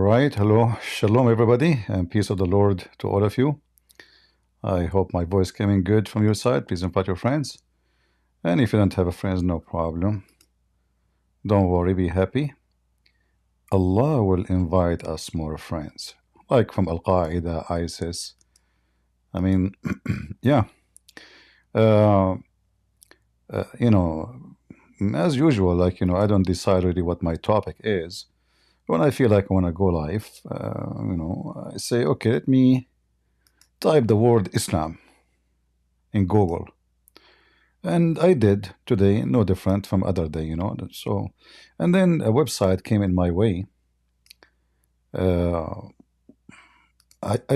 right, hello, shalom everybody, and peace of the Lord to all of you. I hope my voice came in good from your side. Please invite your friends. And if you don't have a friends, no problem. Don't worry, be happy. Allah will invite us more friends, like from Al-Qaeda, ISIS. I mean, yeah. Uh, you know, as usual, like, I don't decide really what my topic is. When I feel like I want to go live, I say, okay, let me type the word Islam in Google. And I did today, no different from other day, So, and then a website came in my way. I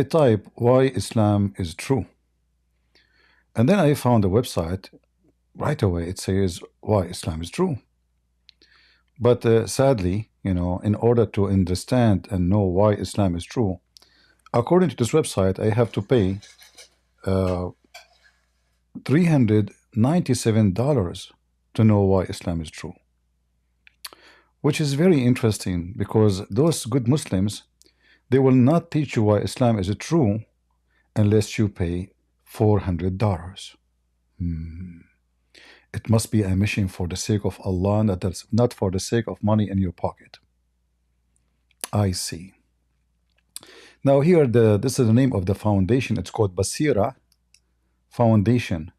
type why Islam is true. And then I found a website right away. It says why Islam is true. But sadly, in order to understand and know why Islam is true, according to this website, I have to pay $397 to know why Islam is true. Which is very interesting because those good Muslims, they will not teach you why Islam is true unless you pay $400. It must be a mission for the sake of Allah, not for the sake of money in your pocket. I see. Now here, this is the name of the foundation. It's called Basira Foundation.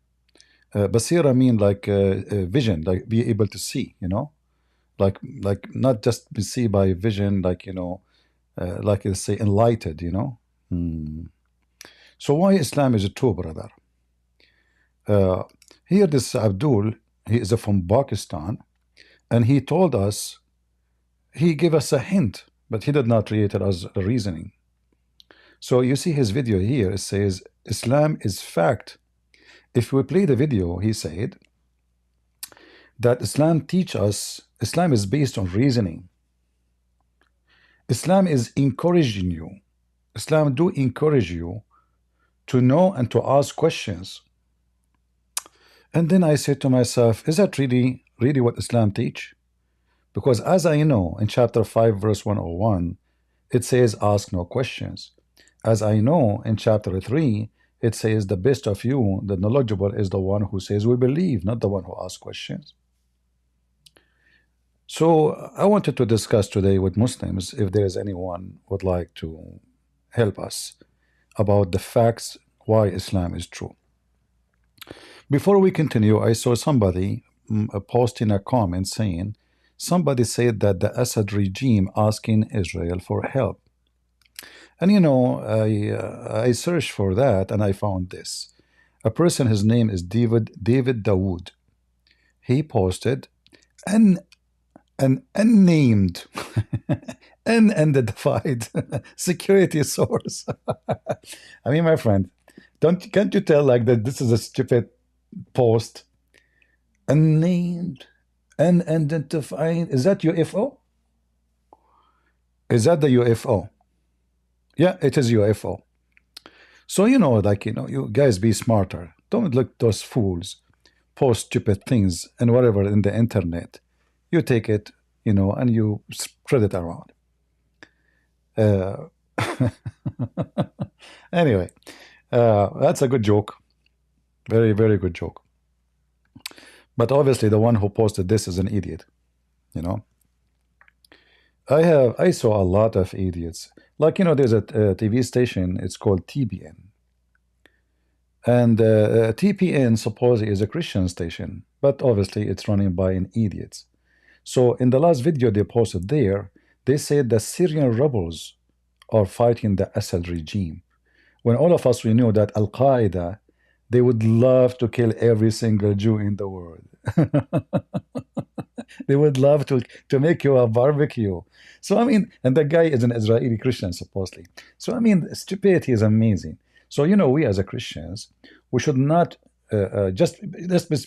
Basira mean like vision, like be able to see, like not just be see by vision, like like you say enlightened, So why Islam is true, brother? Here this Abdul, he is from Pakistan, and he told us, he gave us a hint, but he did not reiterate us a reasoning. So you see his video here, it says Islam is fact. If we play the video, he said that Islam is based on reasoning. Islam is encouraging you. Islam do encourage you to know and to ask questions. And then I said to myself, is that really what Islam teach? Because as I know, in chapter 5, verse 101, it says, ask no questions. As I know, in chapter 3, it says, the best of you, the knowledgeable, is the one who says we believe, not the one who asks questions. So I wanted to discuss today with Muslims, if there is anyone would like to help us about the facts why Islam is true. Before we continue, I saw somebody posting a comment saying, somebody said that the Assad regime asking Israel for help. And I searched for that and I found this. A person, his name is David Dawood. He posted an unnamed, unidentified security source. I mean, my friend, can't you tell like that this is a stupid post? Unnamed, unidentified. Is that UFO? Is that the UFO? Yeah, it is UFO. So you guys be smarter. Don't look those fools post stupid things and whatever in the internet. You take it, and you spread it around. Anyway, that's a good joke. Very, very good joke. But obviously the one who posted this is an idiot, I saw a lot of idiots. Like, there's a TV station, it's called TBN. And TPN supposedly is a Christian station, but obviously it's running by an idiots. So in the last video they posted there, they said the Syrian rebels are fighting the Assad regime. When all of us, we knew that Al-Qaeda, they would love to kill every single Jew in the world. They would love to make you a barbecue. So, I mean, and the guy is an Israeli Christian, supposedly. So, I mean, stupidity is amazing. So, we as a Christians, we should not just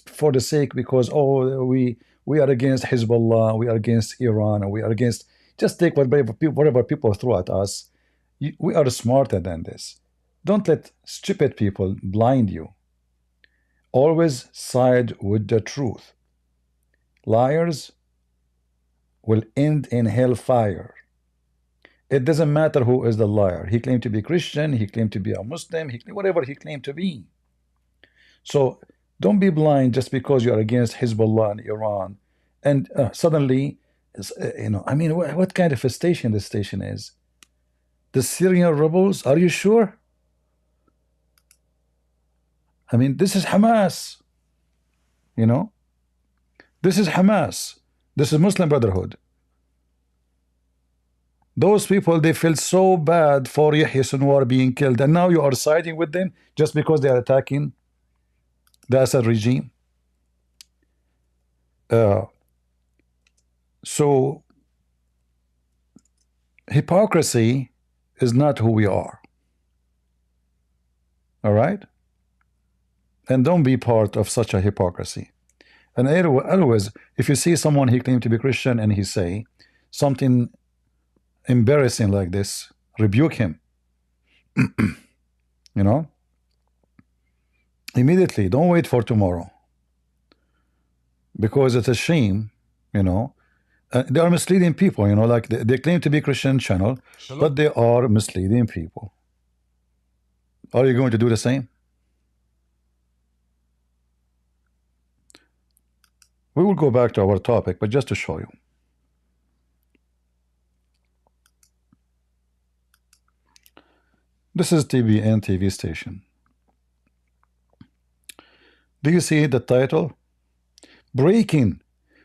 for the sake, because, we are against Hezbollah, we are against Iran, we are against, just take whatever people throw at us. We are smarter than this. Don't let stupid people blind you. Always side with the truth. Liars will end in hellfire. It doesn't matter who is the liar. He claimed to be Christian, he claimed to be a Muslim, whatever he claimed to be. So don't be blind just because you're against Hezbollah in Iran. And suddenly, I mean, what kind of a station this station is? The Syrian rebels, are you sure? I mean, this is Hamas. This is Hamas. This is Muslim Brotherhood. Those people, they felt so bad for Yahya Sinwar being killed, and now you are siding with them just because they are attacking the Assad regime. So hypocrisy is not who we are. All right? And don't be part of such a hypocrisy. And always, if you see someone he claimed to be Christian and he say something embarrassing like this, rebuke him. Immediately. Don't wait for tomorrow, because it's a shame. They are misleading people. Like they claim to be Christian channel, but they are misleading people. Are you going to do the same? We will go back to our topic, but just to show you. This is TBN TV station. Do you see the title? Breaking: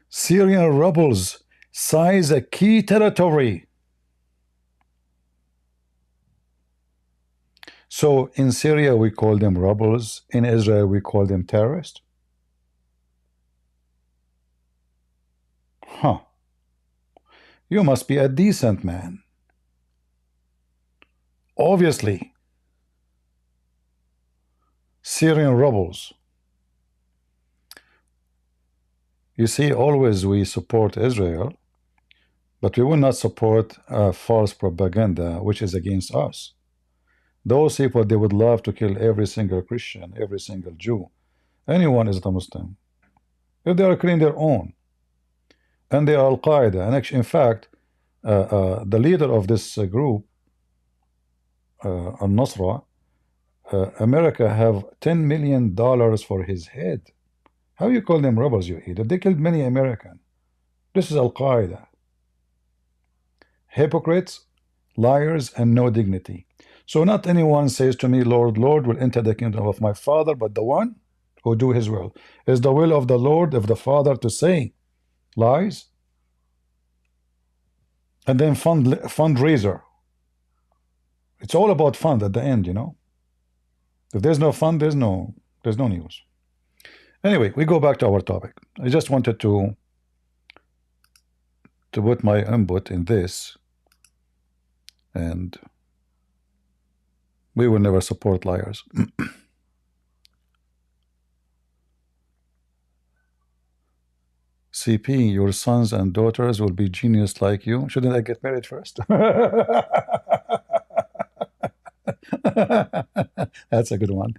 Syrian rebels seize a key territory. So in Syria we call them rebels. In Israel we call them terrorists. Huh. You must be a decent man. Obviously, Syrian rebels. You see, always we support Israel, but we will not support false propaganda which is against us. Those people, they would love to kill every single Christian, every single Jew. Anyone is a Muslim. If they are killing their own. And they are Al-Qaeda. And actually, in fact, the leader of this group, Al-Nusra, America have $10 million for his head. How you call them rebels, you idiot? They killed many Americans. This is Al-Qaeda. Hypocrites, liars, and no dignity. So not anyone says to me, Lord, Lord, will enter the kingdom of my Father, but the one who do his will. Is the will of the Lord, of the Father, to say lies? And then fundraiser. It's all about fund at the end, If there's no fund, there's no news. Anyway, we go back to our topic. I just wanted to put my input in this, and we will never support liars. CP, your sons and daughters will be genius like you. Shouldn't I get married first? That's a good one.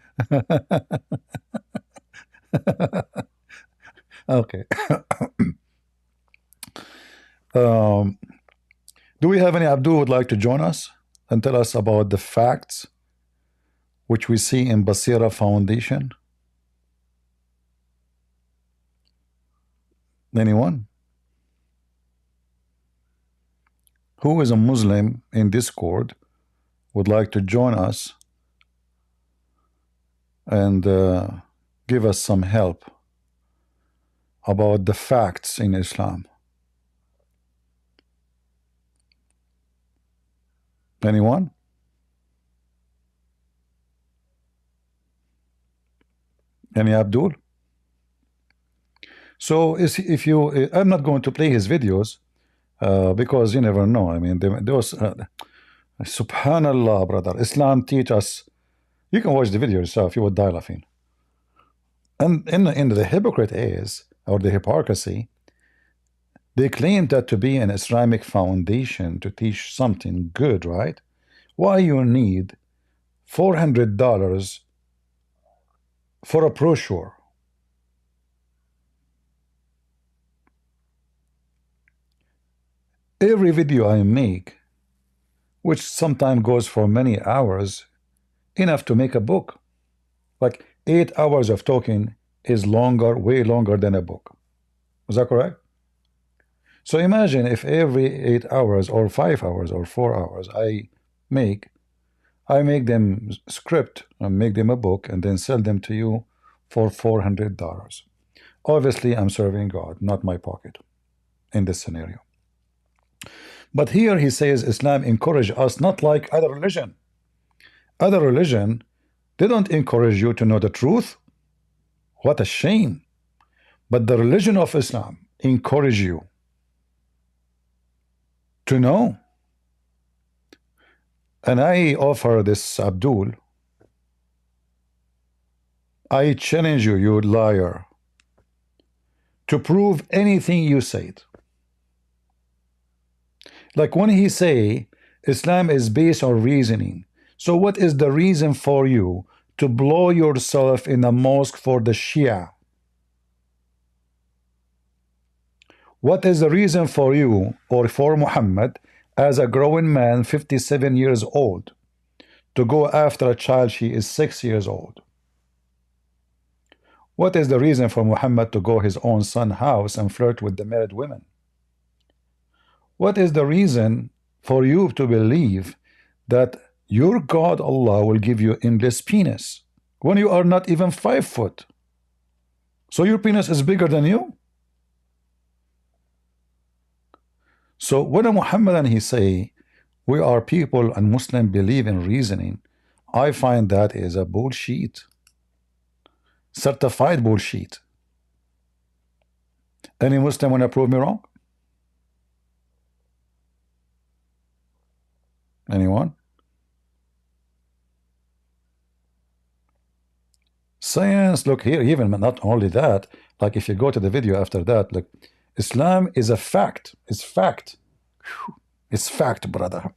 Okay. Do we have any Abdul would like to join us and tell us about the facts which we see in Basira Foundation? Anyone? Who is a Muslim in Discord would like to join us and give us some help about the facts in Islam? Anyone? Any Abdul? So if you, I'm not going to play his videos because you never know. I mean, those, subhanallah, brother, Islam teach us. You can watch the video yourself, you would die laughing. And in the hypocrite is, or the hypocrisy, they claim that to be an Islamic foundation to teach something good, right? Why you need $400 for a brochure? Every video I make, which sometimes goes for many hours, enough to make a book. Like 8 hours of talking is longer, way longer than a book. Is that correct? So imagine if every 8 hours or 5 hours or 4 hours I make them script and make them a book and then sell them to you for $400. Obviously, I'm serving God, not my pocket in this scenario. But here he says Islam encourage us, not like other religion. Other religion, they don't encourage you to know the truth. What a shame. But the religion of Islam encourage you to know. And I offer this Abdul, I challenge you, you liar, to prove anything you said. Like when he say Islam is based on reasoning, so what is the reason for you to blow yourself in a mosque for the Shia? What is the reason for you or for Muhammad as a growing man 57 years old to go after a child she is 6 years old? What is the reason for Muhammad to go his own son's house and flirt with the married women? What is the reason for you to believe that your God Allah will give you endless penis when you are not even 5 foot? So your penis is bigger than you? So when a Muhammadan he say we are people and Muslim believe in reasoning, I find that is a bullshit. Certified bullshit. Any Muslim want to prove me wrong? Anyone? Science, look here, even not only that, like if you go to the video after that, look, Islam is a fact. It's fact. Whew. It's fact, brother.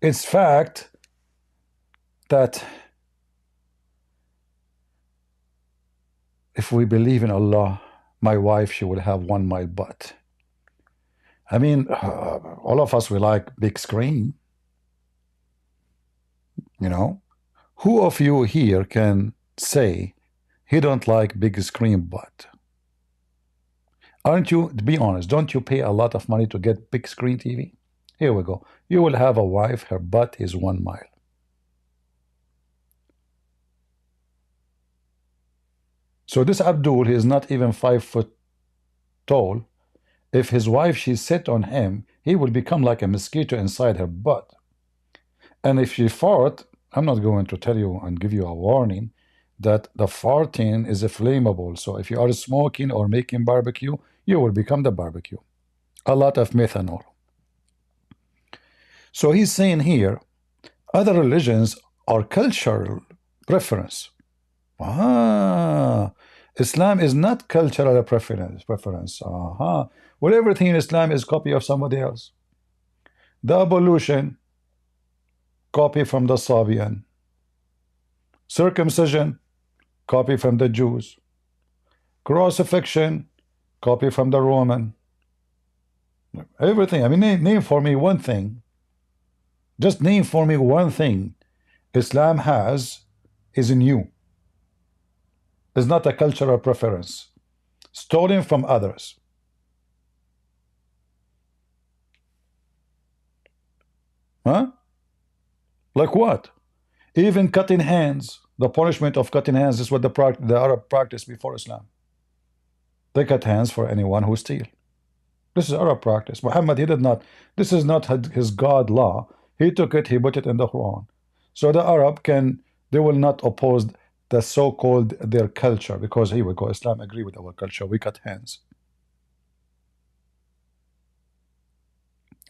It's fact that if we believe in Allah, my wife, she will have 1 mile butt. I mean, all of us, we like big screen. You know, who of you here can say he don't like big screen butt? Aren't you, to be honest, don't you pay a lot of money to get big screen TV? Here we go. You will have a wife, her butt is 1 mile. So this Abdul, he is not even 5 foot tall. If his wife, she sit on him, he will become like a mosquito inside her butt. And if she fart, I'm not going to tell you and give you a warning that the farting is flammable. So if you are smoking or making barbecue, you will become the barbecue. A lot of methanol. So he's saying here, other religions are cultural preference. Islam is not cultural preference. Well, everything in Islam is copy of somebody else. The ablution, copy from the Sabian. Circumcision, copy from the Jews. Crucifixion, copy from the Roman. Everything. I mean, name for me one thing. Just name for me one thing Islam has is new. It's not a cultural preference. Stolen from others. Huh? Like what? Even cutting hands. The punishment of cutting hands is what the Arab practiced before Islam. They cut hands for anyone who steals. This is Arab practice. Muhammad, he did not. This is not his God law. He took it, he put it in the Quran. So the Arab they will not oppose the so-called their culture, because here we go, Islam agree with our culture. We cut hands.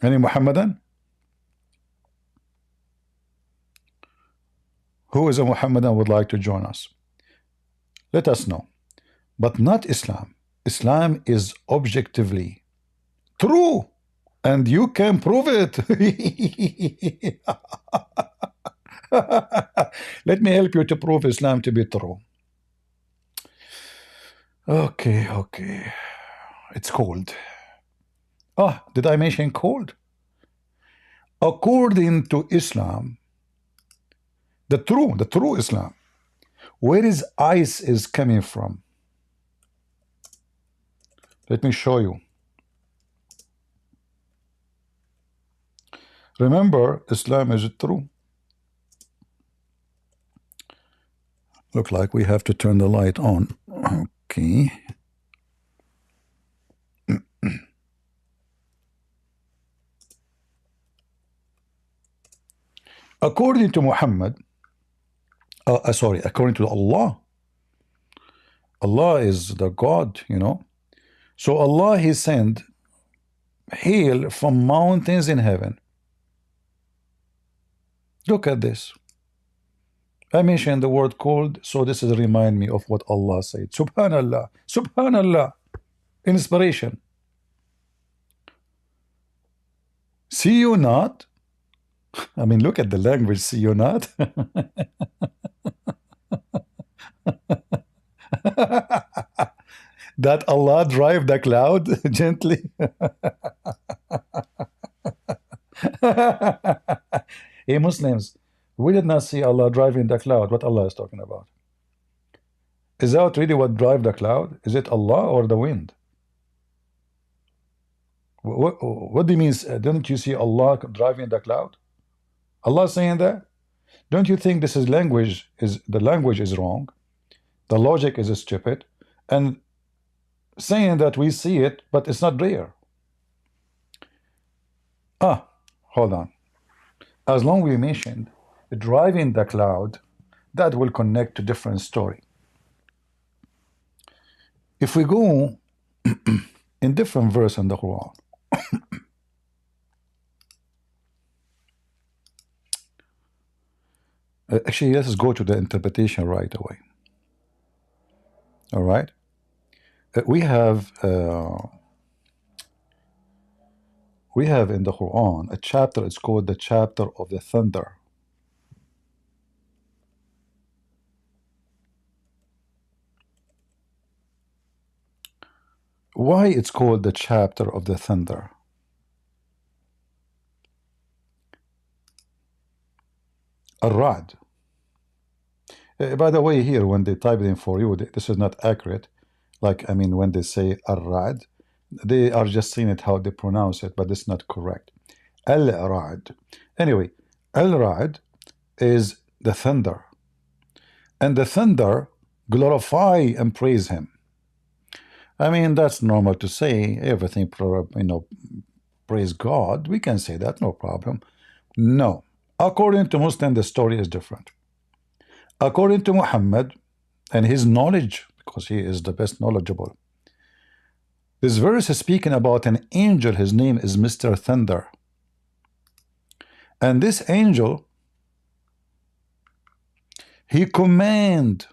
Any Muhammadan? Who is a Muhammadan would like to join us? Let us know. But not Islam. Islam is objectively true, and you can prove it. Let me help you to prove Islam to be true. Okay. It's cold. Did I mention cold? According to Islam, the true Islam, where is ice is coming from? Let me show you. Remember, Islam is true. Look like we have to turn the light on. Okay. According to Muhammad, according to Allah, Allah is the God, you know. So Allah, He sent hail from mountains in heaven. Look at this. I mentioned the word cold, so this is remind me of what Allah said. Subhanallah, Subhanallah, inspiration. See you not? I mean, look at the language, see you not? That Allah drive the cloud gently. Hey Muslims, we did not see Allah driving the cloud. What Allah is talking about? Is that really what drive the cloud? Is it Allah or the wind? What do you mean? Don't you see Allah driving the cloud? Allah saying that? Don't you think this is language? The language is wrong? The logic is stupid, and saying that we see it, but it's not there. Hold on. As long we mentioned driving the cloud, that will connect to different story. If we go in different verse in the Quran, actually, let's go to the interpretation right away. All right. We have in the Quran a chapter. It's called the chapter of the thunder. Why it's called the chapter of the thunder? Ar-Ra'd. By the way, here when they type it in for you, this is not accurate. Like, I mean, when they say Ar-Ra'd, they are just saying it how they pronounce it, but it's not correct. Al-Ra'd. Anyway, Al-Ra'd is the thunder. And the thunder glorify and praise him. I mean, that's normal to say. Everything, praise God. We can say that, no problem. No. According to Muslim, the story is different. According to Muhammad and his knowledge, because he is the best knowledgeable, this verse is speaking about an angel. His name is Mr. Thunder. And this angel, he command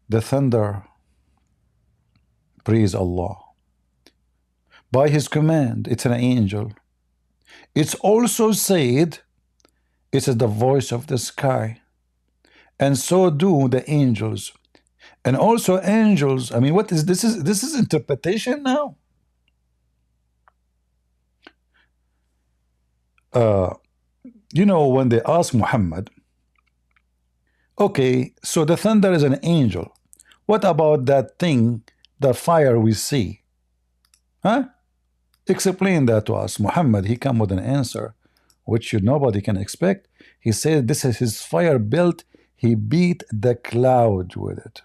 the thunder, praise Allah. By his command, it's an angel. It's also said, it is the voice of the sky. And so do the angels. And also angels, I mean, what is this? This is interpretation now? When they ask Muhammad, okay, so the thunder is an angel. What about that thing, the fire we see? Huh? Explain that to us. Muhammad, he come with an answer, which nobody can expect. He said, this is his fire built. He beat the cloud with it.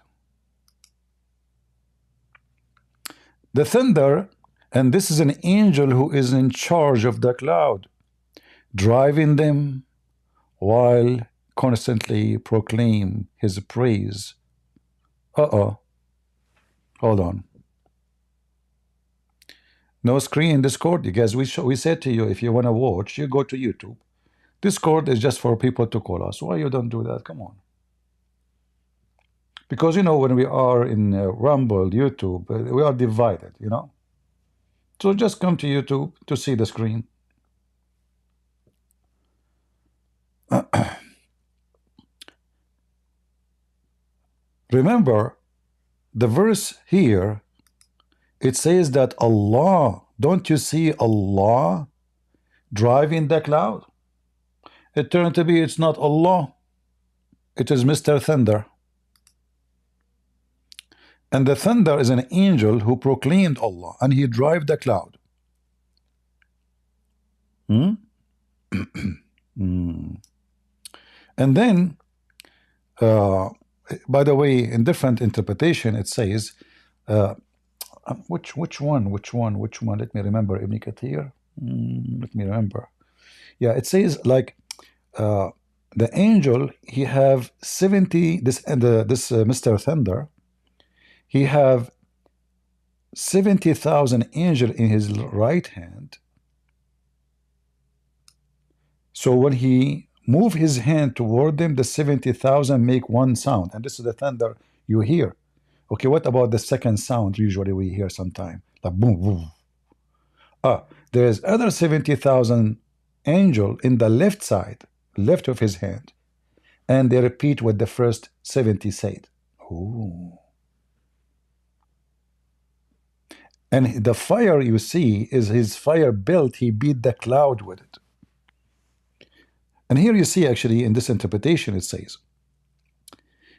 The thunder, and this is an angel who is in charge of the cloud, driving them while constantly proclaim his praise. Hold on. No screen in Discord. You guys, we said to you, if you want to watch, you go to YouTube. Discord is just for people to call us. Why you don't do that? Come on. Because, when we are in Rumble, YouTube, we are divided, So just come to YouTube to see the screen. Remember, the verse here, it says that Allah, don't you see Allah driving the cloud. It turned to be it's not Allah, it is Mr. Thunder. And the thunder is an angel who proclaimed Allah, and he drive the cloud. And then, by the way, in different interpretation, it says, which one? Let me remember. Ibn Kathir. Let me remember. Yeah, it says like the angel, he have 70. This Mr. Thunder, he have 70,000 angels in his right hand. So when he move his hand toward them, the 70,000 make one sound, and this is the thunder you hear. Okay, what about the second sound? Usually we hear sometime like boom, boom. There is other 70,000 angel in the left side, left of his hand, and they repeat what the first 70 said. Ooh. And the fire you see is his fire belt. He beat the cloud with it. And here you see, actually, in this interpretation, it says,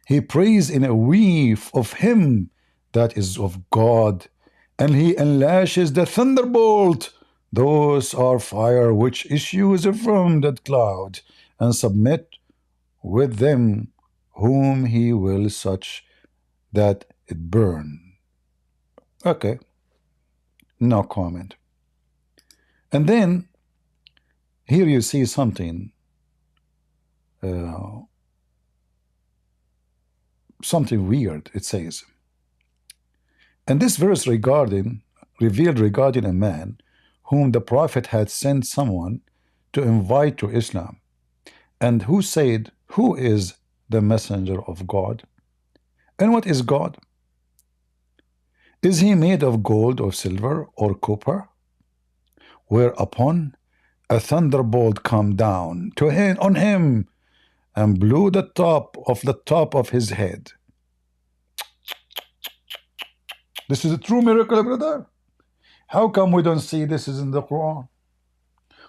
he prays in a weave of him that is of God, and he unlashes the thunderbolt. Those are fire which issues from that cloud, and submit with them whom he will, such that it burn. Okay, no comment. And then here you see something. Something weird. It says, and this verse revealed regarding a man whom the Prophet had sent someone to invite to Islam, and who said, who is the messenger of God, and what is God? Is he made of gold or silver or copper? Whereupon a thunderbolt come down on him, and blew the top of his head. This is a true miracle, brother. How come we don't see this is in the Quran?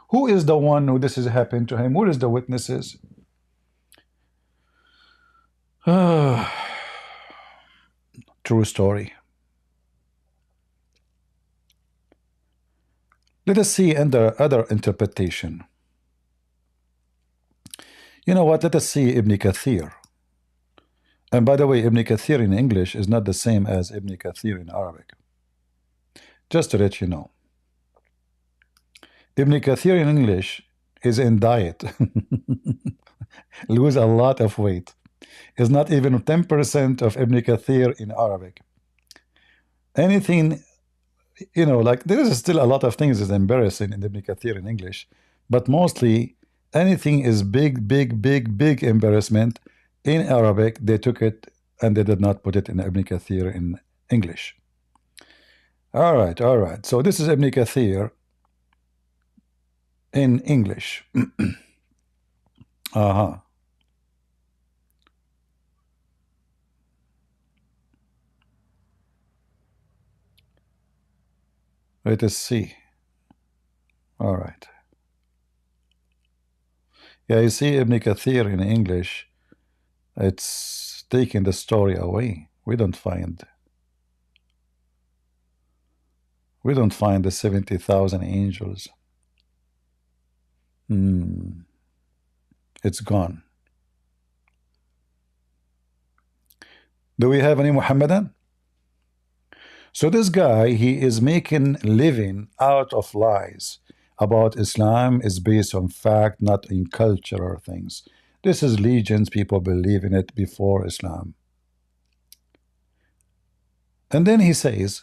Who is the one who this has happened to him? Where is the witnesses? True story. Let us see under other interpretation. You know what? Let us see Ibn Kathir. And by the way, Ibn Kathir in English is not the same as Ibn Kathir in Arabic. Just to let you know. Ibn Kathir in English is in diet. Lose a lot of weight. Is not even 10% of Ibn Kathir in Arabic. Anything, you know, like there is still a lot of things is embarrassing in Ibn Kathir in English, but mostly anything is big embarrassment in Arabic. They took it and they did not put it in Ibn Kathir in English. All right. So this is Ibn Kathir in English. Let us see. All right. Yeah, you see Ibn Kathir in English, it's taking the story away. We don't find the 70,000 angels. It's gone. Do we have any Muhammadan? So this guy, he is making living out of lies about Islam is based on fact, not in culture or things. This is legends. People believe in it before Islam. And then he says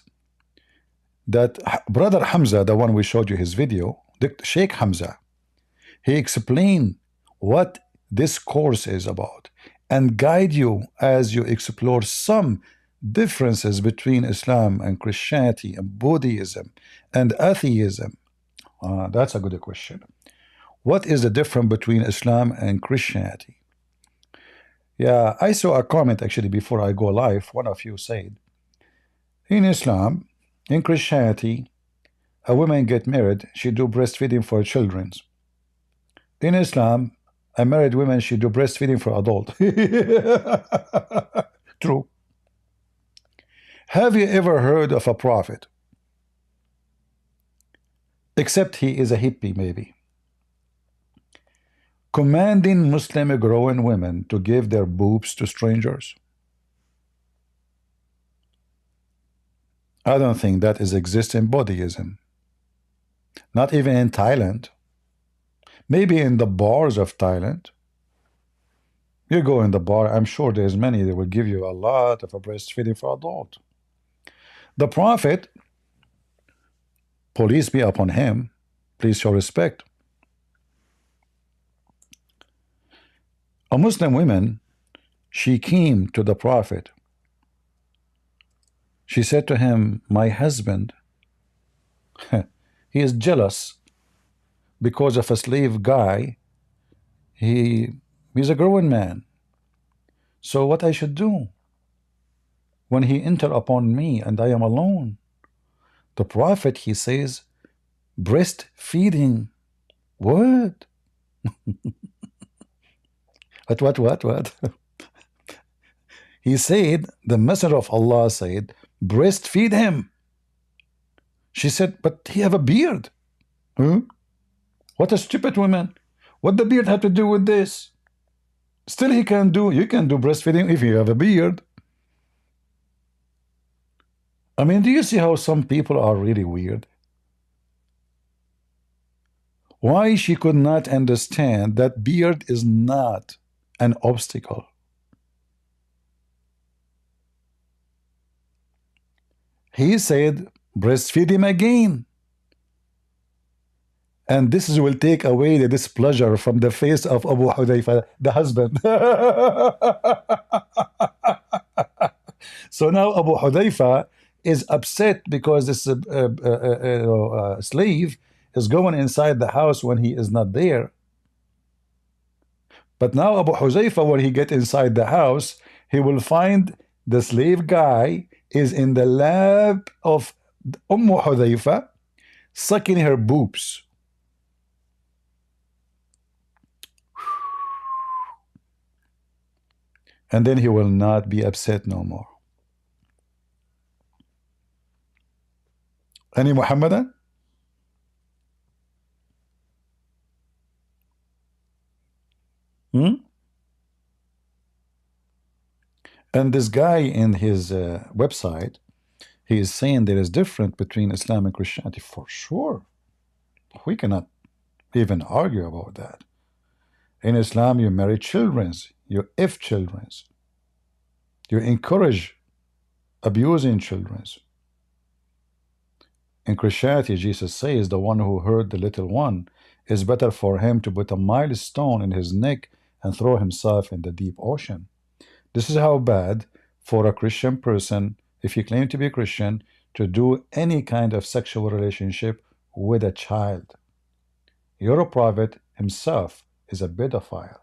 that Brother Hamza, the one we showed you his video, the Sheikh Hamza, he explained what this course is about and guide you as you explore some differences between Islam and Christianity and Buddhism and atheism. That's a good question. What is the difference between Islam and Christianity? Yeah, I saw a comment actually before I go live. One of you said, in Islam, in Christianity, a woman get married, she do breastfeeding for children. In Islam, a married woman, she do breastfeeding for adult. True. Have you ever heard of a prophet, except he is a hippie maybe, commanding Muslim growing women to give their boobs to strangers? I don't think that is exist in Buddhism. Not even in Thailand. Maybe in the bars of Thailand. You go in the bar, I'm sure there's many that will give you a lot of a breastfeeding for adult. The Prophet, police be upon him, please show respect. A Muslim woman, she came to the Prophet. She said to him, my husband, he is jealous because of a slave guy. He's a grown man. So what I should do when he enter upon me and I am alone? The Prophet, he says, breastfeeding. What? What? He said, the Messenger of Allah said, breastfeed him. She said, but he have a beard. Huh? What a stupid woman. What the beard have to do with this? Still you can do breastfeeding if you have a beard. I mean, do you see how some people are really weird? Why she could not understand that beard is not an obstacle. He said, breastfeed him again. And this will take away the displeasure from the face of Abu Hudayfa, the husband. So now Abu Hudayfa is upset because this slave is going inside the house when he is not there. But now Abu Hudayfa, when he get inside the house, he will find the slave guy is in the lap of Hudayfa, sucking her boobs. And then he will not be upset no more. Any Muhammadan? And this guy in his website, he is saying there is difference between Islam and Christianity. For sure. We cannot even argue about that. In Islam, you marry children, you if children, you encourage abusing children. In Christianity, Jesus says the one who hurt the little one is better for him to put a milestone in his neck and throw himself in the deep ocean. This is how bad for a Christian person, if you claim to be a Christian, to do any kind of sexual relationship with a child. Your prophet himself is a pedophile.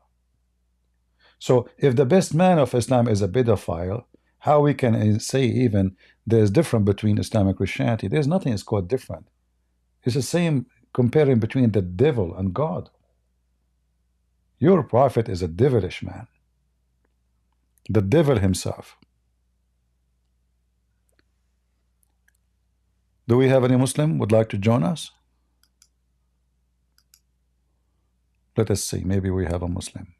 So if the best man of Islam is a pedophile, how we can say even there's difference between Islam and Christianity? There's nothing is called different. It's the same comparing between the devil and God. Your prophet is a devilish man. The devil himself. Do we have any Muslim would like to join us? Let us see. Maybe we have a Muslim.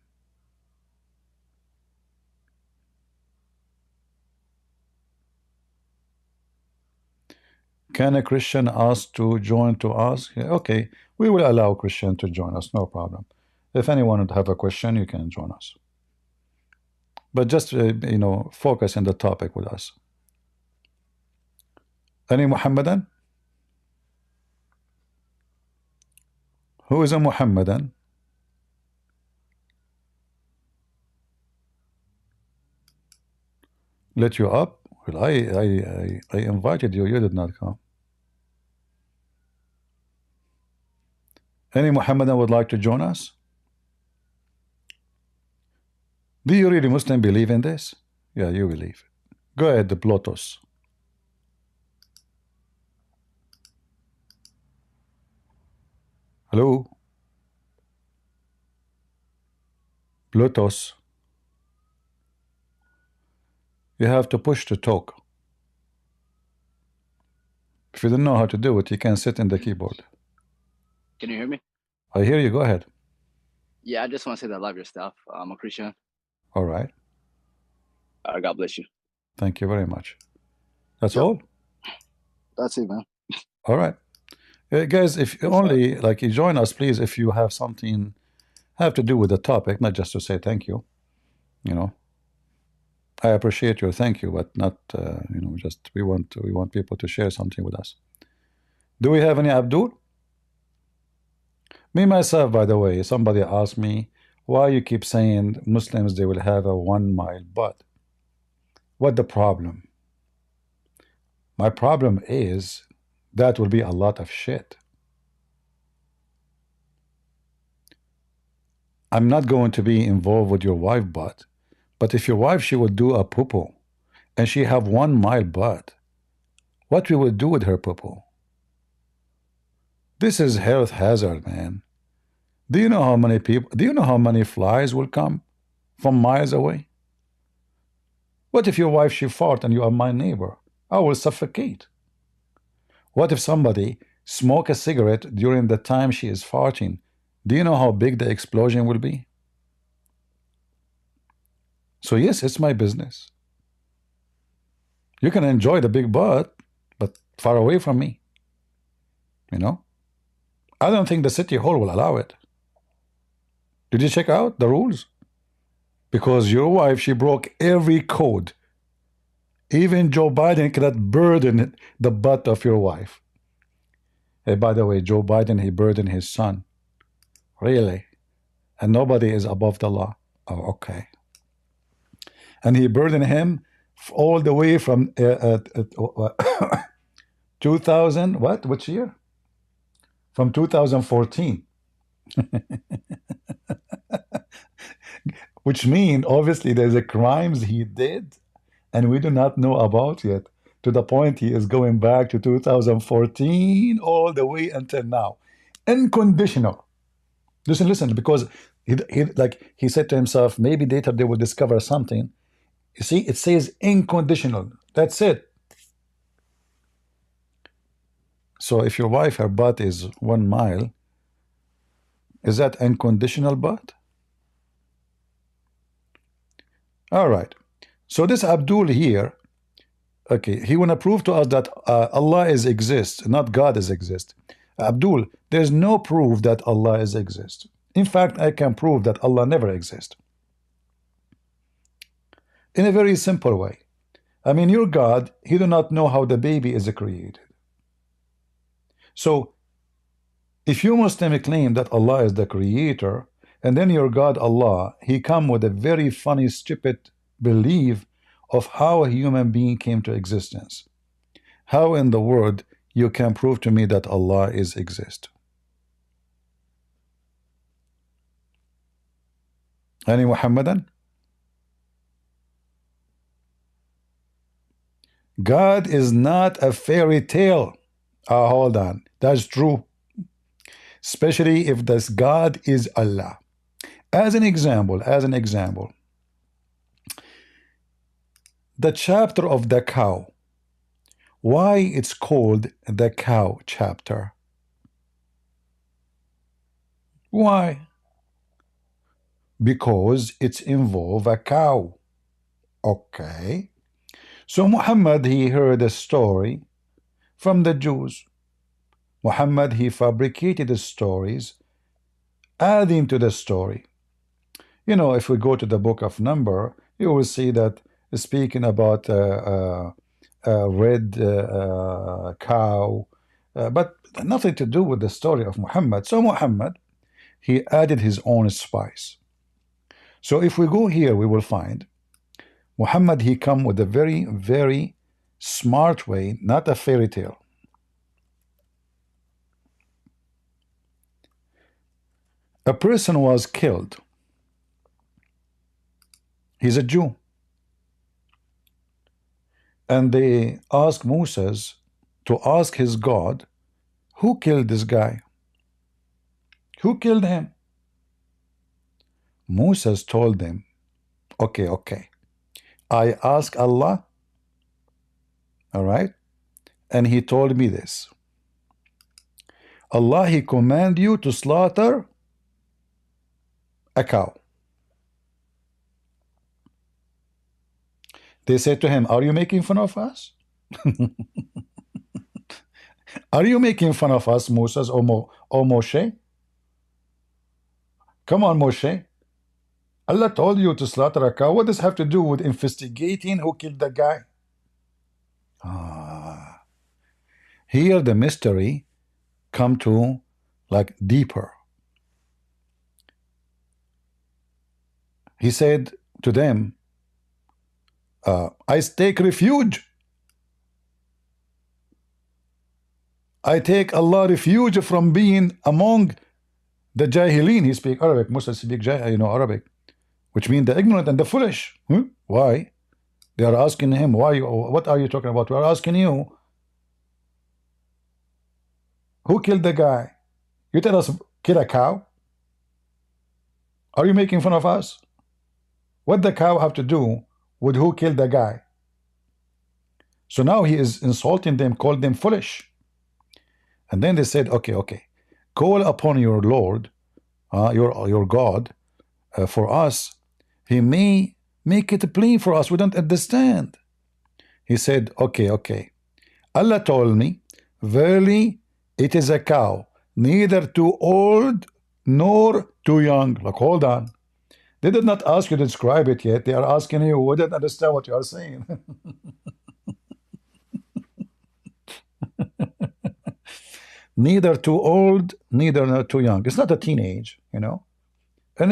Can a Christian ask to join to us? Yeah, okay, we will allow Christian to join us, no problem. If anyone would have a question, you can join us. But just, focus on the topic with us. Any Muhammadan? Who is a Muhammadan? Let you up? Well, I invited you. You did not come. Any Muhammadan would like to join us? Do you really Muslim believe in this? Yeah, you believe. Go ahead, the Plotos. Hello? Bluetooth. You have to push to talk. If you don't know how to do it, you can sit in the keyboard. Can you hear me? I hear you. Go ahead. Yeah, I just want to say that I love your stuff. I'm a Christian. All right. God bless you. Thank you very much. That's Yep. all? That's it, man. All right. Guys, if only like you join us, please, if you have something have to do with the topic, not just to say thank you. You know, I appreciate your thank you, but not you know, just we want people to share something with us. Do we have any Abdul? Me myself, by the way, somebody asked me why you keep saying Muslims they will have a 1 mile butt. What the problem? My problem is that will be a lot of shit. I'm not going to be involved with your wife butt, but if your wife she will do a poo-poo and she have 1 mile butt, what we will do with her poo-poo? This is health hazard, man. Do you know how many people, do you know how many flies will come from miles away? What if your wife she fart and you are my neighbor? I will suffocate. What if somebody smoke a cigarette during the time she is farting? Do you know how big the explosion will be? So yes, it's my business. You can enjoy the big butt, but far away from me. You know? I don't think the city hall will allow it. Did you check out the rules? Because your wife, she broke every code. Even Joe Biden cannot burden the butt of your wife. Hey, by the way, Joe Biden, he burdened his son. Really? And nobody is above the law. Oh, okay. And he burdened him all the way from 2000, what? Which year? From 2014. Which means, obviously, there's a crimes he did and we do not know about yet, to the point he is going back to 2014 all the way until now. Unconditional. Listen, because he said to himself, maybe later they will discover something. You see, it says unconditional. That's it. So if your wife, her butt is 1 mile, is that unconditional butt? All right. So this Abdul here, okay, he want to prove to us that Allah is exist, not God is exist. Abdul, there's no proof that Allah is exist. In fact, I can prove that Allah never exist. In a very simple way. I mean, your God, he do not know how the baby is created. So, if you Muslim claim that Allah is the creator, and then your God Allah, he come with a very funny, stupid belief of how a human being came to existence. How in the world you can prove to me that Allah is exist? Any Muhammadan? God is not a fairy tale. Hold on. That's true. Especially if this God is Allah. As an example, the chapter of the cow. Why it's called the cow chapter? Why? Because it's involve a cow. Okay. So Muhammad, he heard a story from the Jews. Muhammad, he fabricated the stories, adding to the story. You know, if we go to the book of Number, you will see that speaking about a red cow, but nothing to do with the story of Muhammad. So Muhammad, he added his own spice. So if we go here, we will find Muhammad, he come with a very, very smart way, not a fairy tale. A person was killed. He's a Jew. And they asked Moses to ask his God, who killed this guy? Who killed him? Moses told them, okay, I asked Allah, all right, and he told me this. Allah, he command you to slaughter a cow. They said to him, are you making fun of us? Are you making fun of us, Moses or Moshe? Come on, Moshe. Allah told you to slaughter a cow. What does it have to do with investigating who killed the guy? Here the mystery come to like deeper. He said to them, I take refuge. I take Allah refuge from being among the Jahilin. He speak Arabic. Muslims speak Arabic, which means the ignorant and the foolish. Why? They are asking him, why? What are you talking about? We are asking you, who killed the guy? You tell us kill a cow? Are you making fun of us? What the cow have to do with who killed the guy? So now he is insulting them, called them foolish. And then they said, okay, call upon your Lord, your God, for us. He may make it plain for us. We don't understand. He said, okay. Allah told me, verily, it is a cow, neither too old nor too young. Like, hold on. They did not ask you to describe it yet. They are asking you, we don't understand what you are saying. Neither too old, neither too young. It's not a teenage, and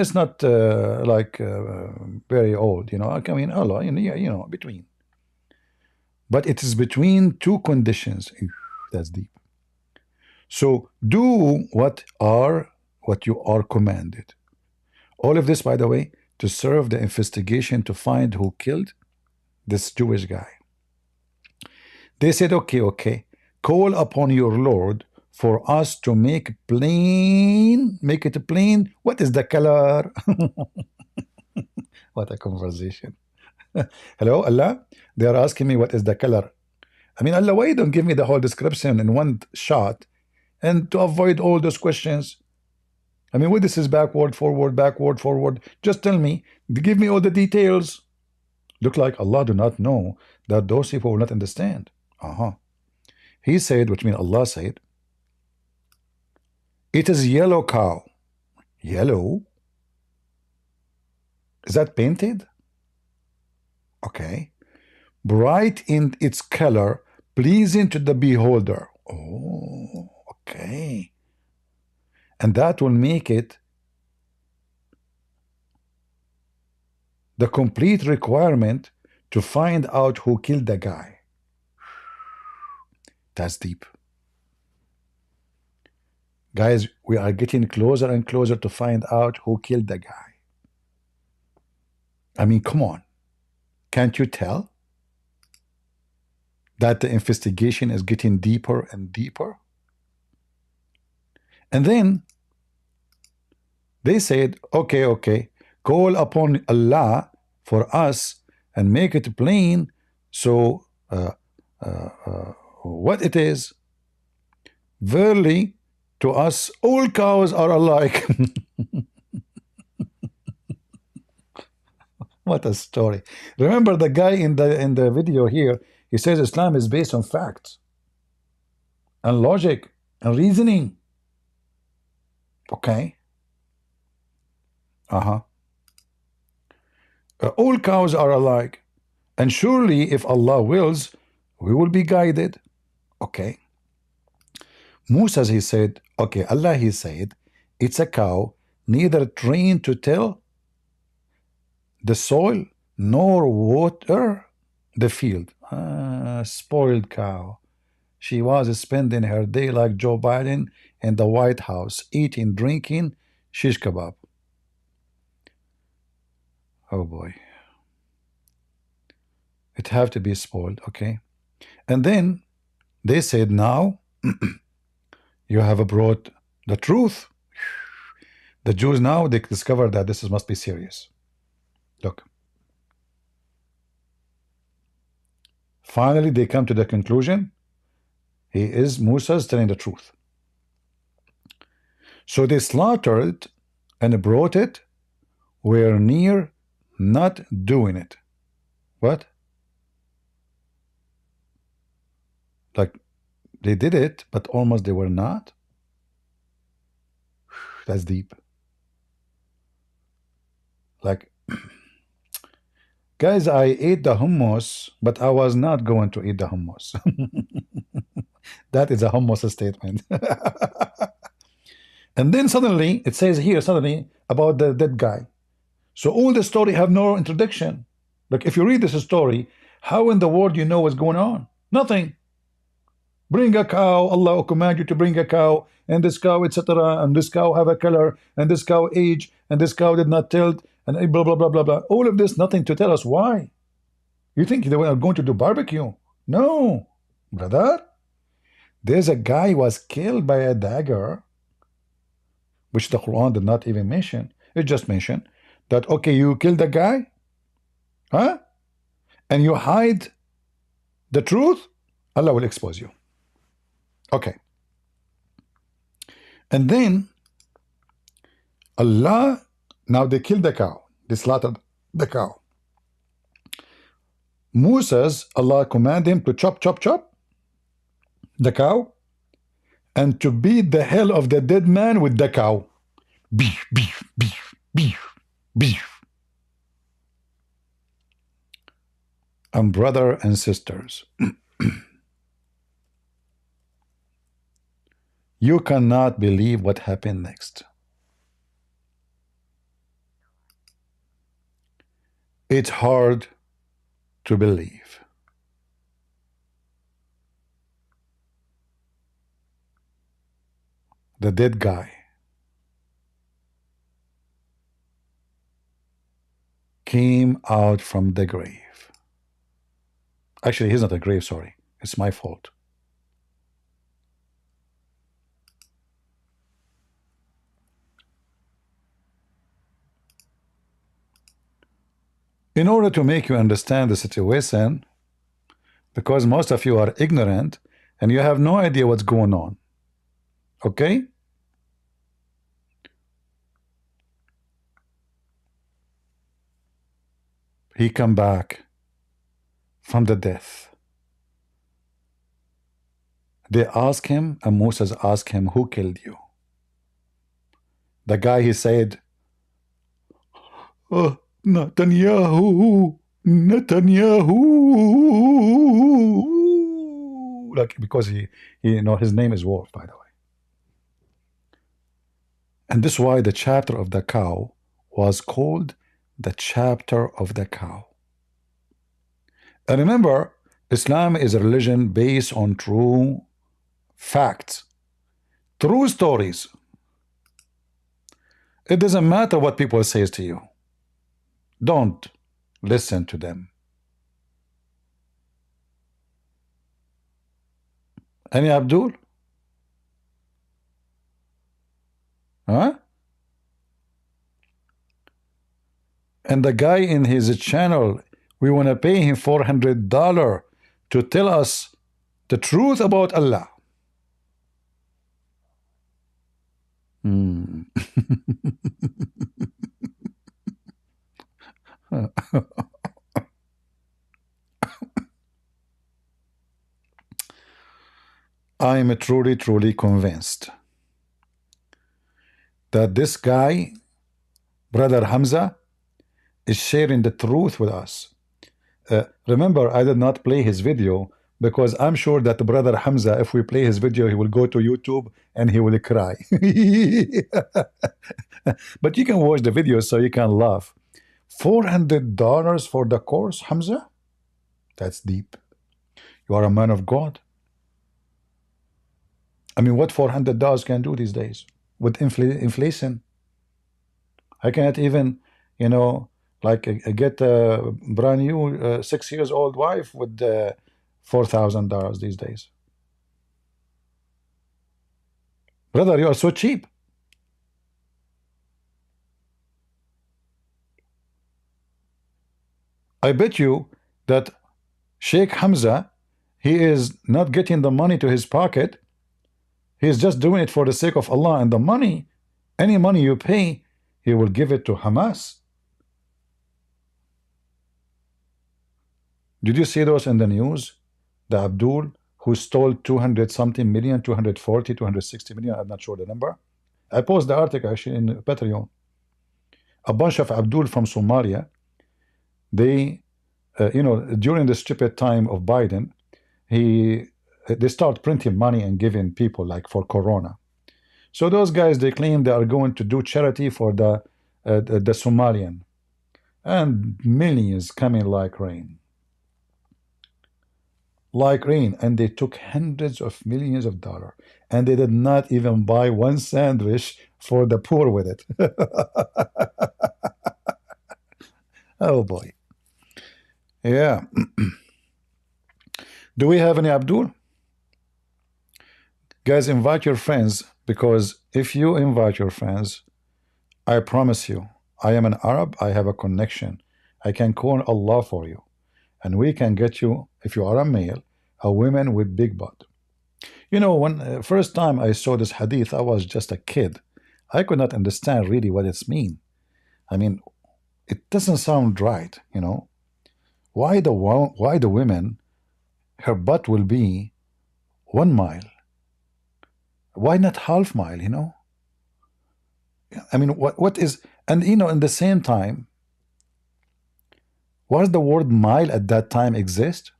it's not very old, I mean, Allah, between. But it is between two conditions. That's deep. So do what you are commanded. All of this, by the way, to serve the investigation to find who killed this Jewish guy. They said, okay, call upon your Lord for us to make it plain. What is the color? What a conversation. Hello, Allah? They are asking me what is the color. I mean, Allah, why you don't give me the whole description in one shot and to avoid all those questions? I mean, what this is backward, forward. Just tell me, give me all the details. Look like Allah do not know that those people will not understand. He said, which means Allah said, it is yellow cow. Yellow? Is that painted? Okay. Bright in its color, pleasing to the beholder. Oh, okay. And that will make it the complete requirement to find out who killed the guy. That's deep. Guys, we are getting closer and closer to find out who killed the guy. I mean, come on. Can't you tell that the investigation is getting deeper and deeper? And then they said, okay, call upon Allah for us and make it plain. So what it is, verily, to us, all cows are alike. What a story. Remember the guy in the video here, he says Islam is based on facts and logic and reasoning. Okay. All cows are alike. And surely if Allah wills, we will be guided. Okay. Musa, he said, okay, Allah, he said, it's a cow, neither trained to till the soil nor water the field. Spoiled cow. She was spending her day like Joe Biden in the White House, eating, drinking shish kebab. Oh boy. It have to be spoiled, okay? And then they said, now you have brought the truth. The Jews now, they discover that this must be serious. Look. Finally, they come to the conclusion, Musa's telling the truth. So they slaughtered and brought it, were near not doing it. What? Like, they did it, but almost they were not? That's deep. Like, guys, I ate the hummus, but I was not going to eat the hummus. That is a hummus statement. And then suddenly, it says here, suddenly, about the dead guy. So all the story have no introduction. Like, if you read this story, how in the world you know what's going on? Nothing. Bring a cow, Allah will command you to bring a cow, and this cow, etc., and this cow have a color, and this cow age, and this cow did not tilt, and blah, blah, blah, blah, blah. All of this, nothing to tell us why. You think they were going to do barbecue? No, brother. There's a guy who was killed by a dagger, which the Quran did not even mention. It just mentioned that, okay, you killed the guy, huh? And you hide the truth, Allah will expose you. Okay. And then Allah, now they killed the cow. They slaughtered the cow. Moses, Allah commanded him to chop the cow and to beat the hell of the dead man with the cow. Beef, beef, beef, beef, beef. And brother and sisters, you cannot believe what happened next. It's hard to believe. The dead guy came out from the grave. Actually, he's not a grave, sorry. It's my fault. In order to make you understand the situation, because most of you are ignorant and you have no idea what's going on, okay? He come back from the death. They ask him, and Moses asked him, who killed you? The guy, he said, oh, Netanyahu, like, because he you know his name is Wolf, by the way. And this is why the chapter of the cow was called the chapter of the cow. And remember, Islam is a religion based on true facts, true stories. It doesn't matter what people say to you. Don't listen to them. Any Abdul? Huh? And the guy in his channel, we want to pay him $400 to tell us the truth about Allah. I am truly convinced that this guy, Brother Hamza, is sharing the truth with us. Remember, I did not play his video because I'm sure that Brother Hamza, if we play his video, he will go to YouTube and he will cry. But you can watch the video so you can laugh. $400 for the course, Hamza? That's deep. You are a man of God. I mean, what $400 can do these days with inflation? I cannot even, you know, like get a brand new 6 years old wife with $4,000 these days. Brother, you are so cheap. I bet you that Sheikh Hamza, he is not getting the money to his pocket. He's just doing it for the sake of Allah. And the money, any money you pay, he will give it to Hamas. Did you see those in the news? The Abdul who stole 200 something million, 240, 260 million, I'm not sure the number. I posted the article actually in Patreon. A bunch of Abdul from Somalia, they, during the stupid time of Biden, they start printing money and giving people like for Corona. So those guys, they claim they are going to do charity for the Somalian, and millions coming like rain. Like rain, and they took hundreds of millions of dollars, and they did not even buy one sandwich for the poor with it. Oh boy. Yeah. Do we have any Abdul? Guys, invite your friends, because if you invite your friends, I promise you, I am an Arab, I have a connection. I can call Allah for you. And we can get you, if you are a male, a woman with big butt. You know, when first time I saw this hadith, I was just a kid. I could not understand really what it's mean. I mean, it doesn't sound right, you know. Why the women, her butt will be 1 mile? Why not half mile, you know? I mean, what is, and you know, in the same time, was the word mile at that time exist?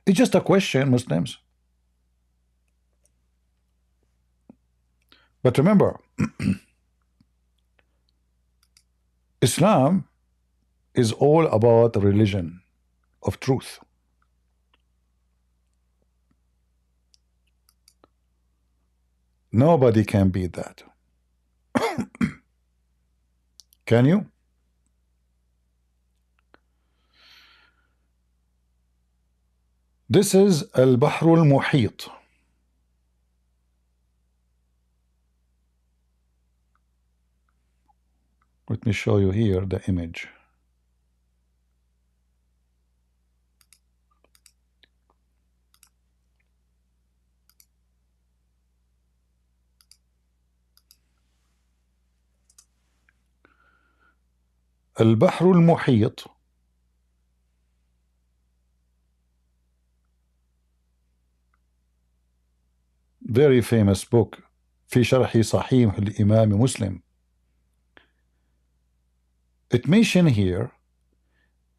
It's just a question, Muslims. But remember, Islam is all about the religion of truth. Nobody can beat that. Can you? This is Al-Bahr al-Muhit. Let me show you here the image. Al-Bahr al-Muhit very famous book في شرح صحيح الإمام مسلم. It mentions here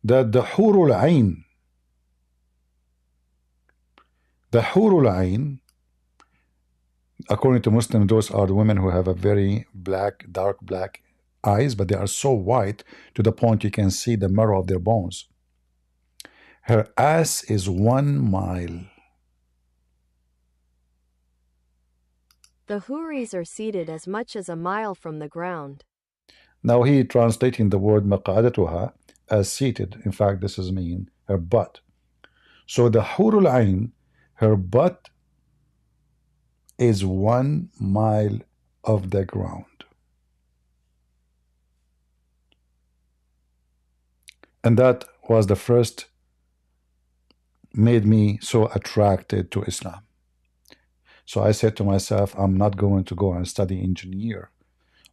that the Hurul Ain, according to Muslims, those are the women who have a very dark black eyes, but they are so white to the point you can see the marrow of their bones. Her ass is 1 mile. The Houris are seated as much as a mile from the ground. Now he translating the word maq'adatuha as seated. In fact, this is mean her butt. So the Hurul Ain, her butt is 1 mile of the ground. And that was the first made me so attracted to Islam. So I said to myself, I'm not going to go and study engineer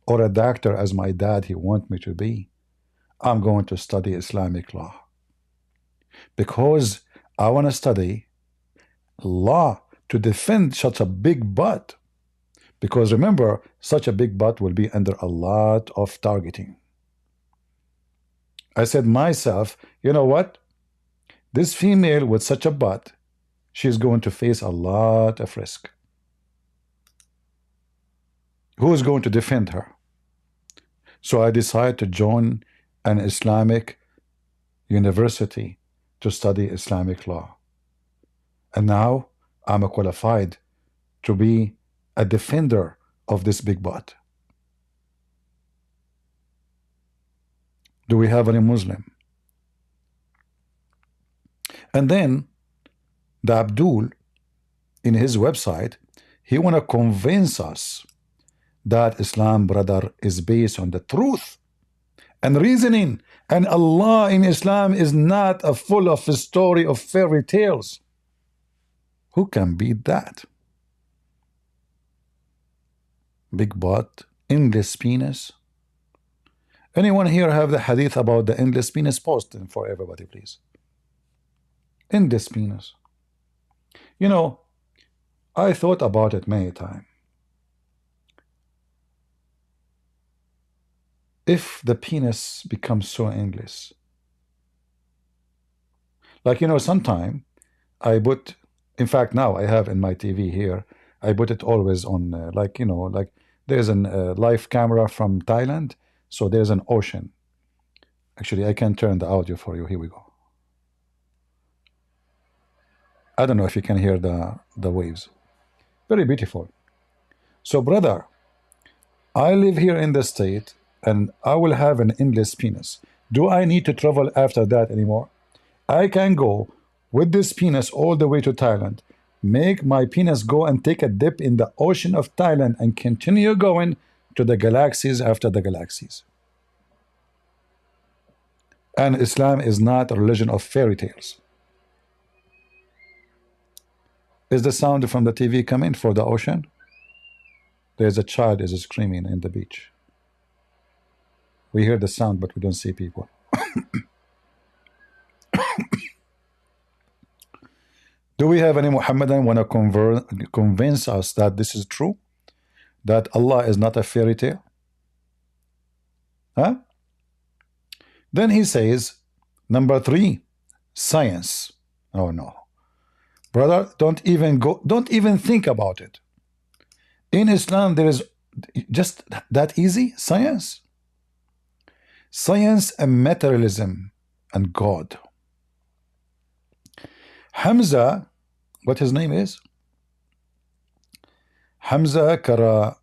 or a doctor as my dad he want me to be. I'm going to study Islamic law, because I want to study law to defend such a big butt. Because remember, such a big butt will be under a lot of targeting. I said myself, you know what? This female with such a butt, she's going to face a lot of risk. Who is going to defend her? So I decided to join an Islamic university to study Islamic law. And now I'm qualified to be a defender of this big butt. Do we have any Muslim? And then the Abdul, in his website, he want to convince us that Islam, brother, is based on the truth and reasoning. And Allah in Islam is not a full of a story of fairy tales. Who can beat that? Big butt, endless penis. Anyone here have the hadith about the endless penis? Post them for everybody, please. Endless penis. You know, I thought about it many times. If the penis becomes so endless, like, you know, sometime I put, in fact, now I have in my TV here, I put it always on, like, you know, like there's an live camera from Thailand, so there's an ocean. Actually, I can turn the audio for you. Here we go. I don't know if you can hear the waves. Very beautiful. So, brother, I live here in the state, and I will have an endless penis. Do I need to travel after that anymore? I can go with this penis all the way to Thailand, make my penis go and take a dip in the ocean of Thailand, and continue going to the galaxies after the galaxies. And Islam is not a religion of fairy tales. Is the sound from the TV coming for the ocean? There's a child is screaming in the beach. We hear the sound, but we don't see people. Do we have any Muhammadan want to convince us that this is true? That Allah is not a fairy tale? Huh? Then he says, number 3, science. Oh no. Brother, don't even think about it. In Islam, there is just that easy, science. Science and materialism and God. Hamza, what his name is? Hamza Karamali.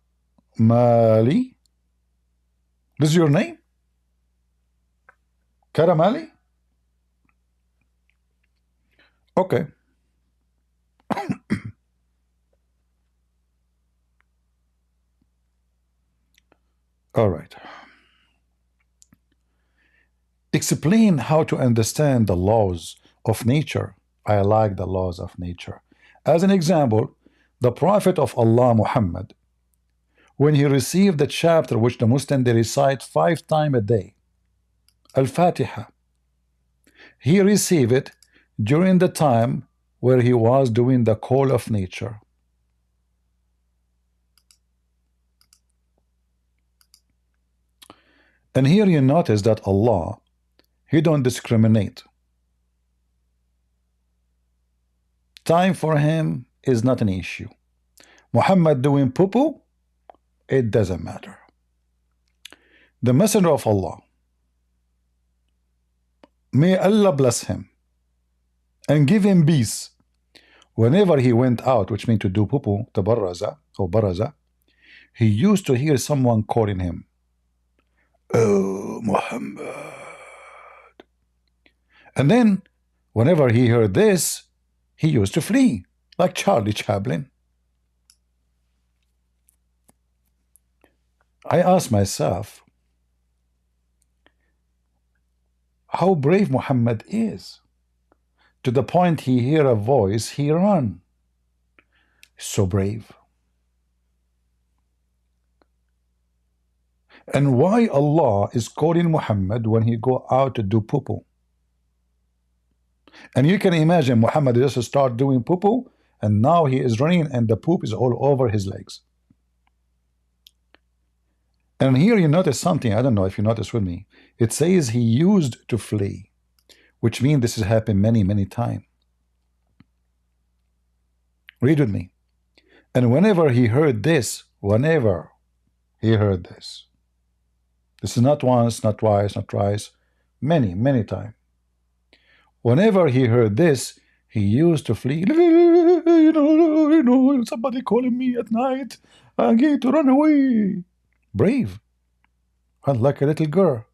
This is your name? Karamali? Okay. All right. Explain how to understand the laws of nature. I like the laws of nature. As an example, the Prophet of Allah, Muhammad, when he received the chapter which the Muslim they recite 5 times a day, Al-Fatiha, he received it during the time where he was doing the call of nature. And here you notice that Allah, He don't discriminate. Time for him is not an issue. Muhammad doing poo-poo, it doesn't matter. The Messenger of Allah, may Allah bless him and give him peace, whenever he went out, which means to do poo-poo, tabarraza or baraza, he used to hear someone calling him, "Oh, Muhammad." And then, whenever he heard this, he used to flee, like Charlie Chaplin. I asked myself, how brave Muhammad is. To the point he hear a voice, he run. So brave. And why Allah is calling Muhammad when he go out to do poo-poo? And you can imagine Muhammad just start doing poo-poo, and now he is running and the poop is all over his legs. And here you notice something, I don't know if you notice with me. It says he used to flee, which means this has happened many, many times. Read with me. And whenever he heard this, this is not once, not twice, not thrice, many, many times. Whenever he heard this, he used to flee. You know, somebody calling me at night. I get to run away. Brave. Like a little girl.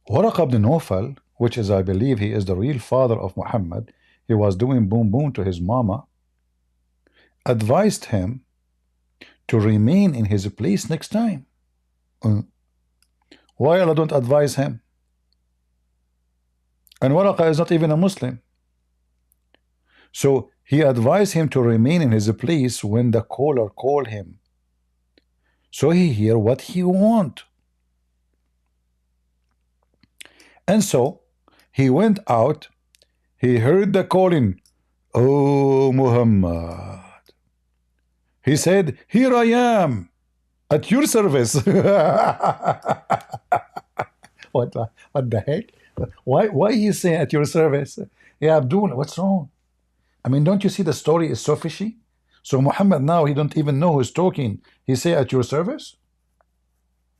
Waraq ibn Nawfal, which is, I believe, he is the real father of Muhammad, he was doing boom boom to his mama, advised him to remain in his place next time. Why Allah don't advise him? And Waraqa is not even a Muslim. So he advised him to remain in his place when the caller called him. So he hear what he want. And so he went out. He heard the calling. Oh, Muhammad. He said, here I am at your service. What the heck? Why he saying at your service? Yeah, Abdul, what's wrong? I mean, don't you see the story is so fishy? So Muhammad now, he don't even know who's talking. He say at your service?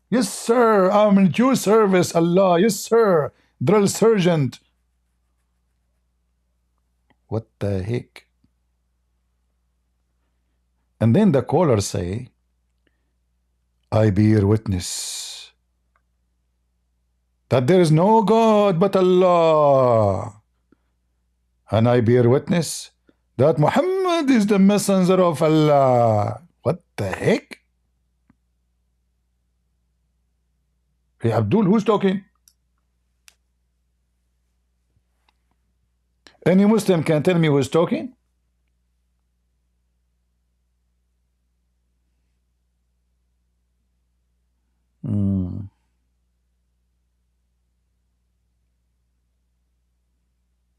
Yes, sir, I'm at your service, Allah. Yes, sir, drill sergeant. What the heck? And then the caller say, I bear witness that there is no God but Allah. And I bear witness that Muhammad is the messenger of Allah. What the heck? Hey, Abdul, who's talking? Any Muslim can tell me who's talking?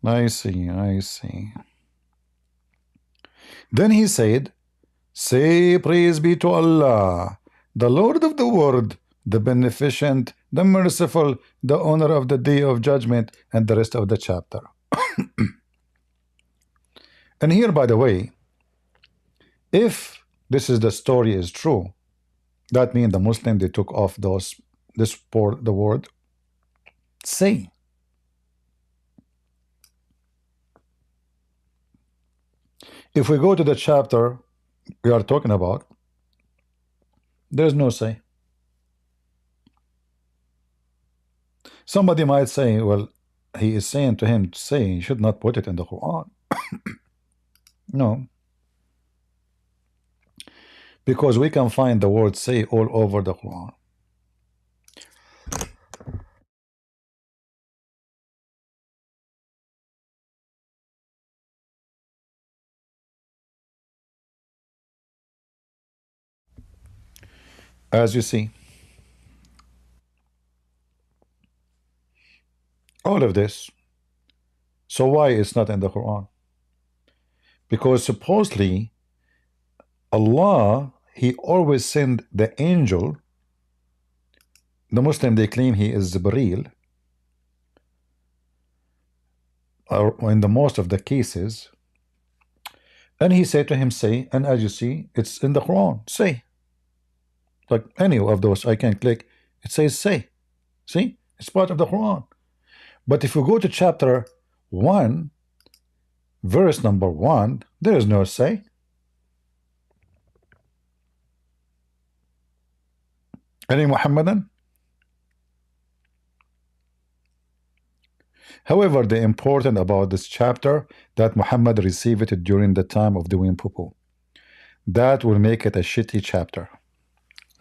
I see, I see. Then he said, say praise be to Allah, the Lord of the world, the beneficent, the merciful, the honor of the day of judgment, and the rest of the chapter. And here, by the way, if this is the story is true, that means the Muslim, they took off the word say. If we go to the chapter we are talking about, there's no say. Somebody might say, well, he is saying to him to say, he should not put it in the Quran. No. Because we can find the word say all over the Quran. As you see, all of this. So why it's not in the Quran? Because supposedly Allah, he always send the angel. The Muslim, they claim he is Jibreel, or in the most of the cases, and he said to him say, and as you see, it's in the Quran, say. Like any of those I can click, it says say. See, it's part of the Quran. But if you go to chapter 1, verse number 1, there is no say. Any Muhammadan? However, the important about this chapter that Muhammad received it during the time of doing poo-poo. That will make it a shitty chapter.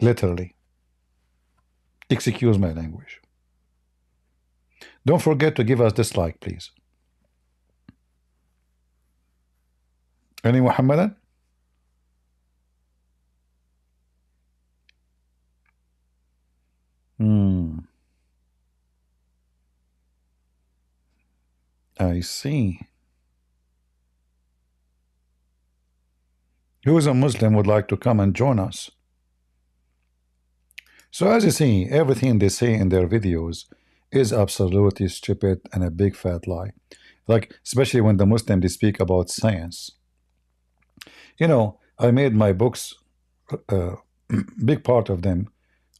Literally. Excuse my language. Don't forget to give us dislike, please. Any Muhammadan? I see. Who is a Muslim would like to come and join us? So as you see, everything they say in their videos is absolutely stupid and a big fat lie. Like, especially when the Muslim, they speak about science. You know, I made my books, big part of them,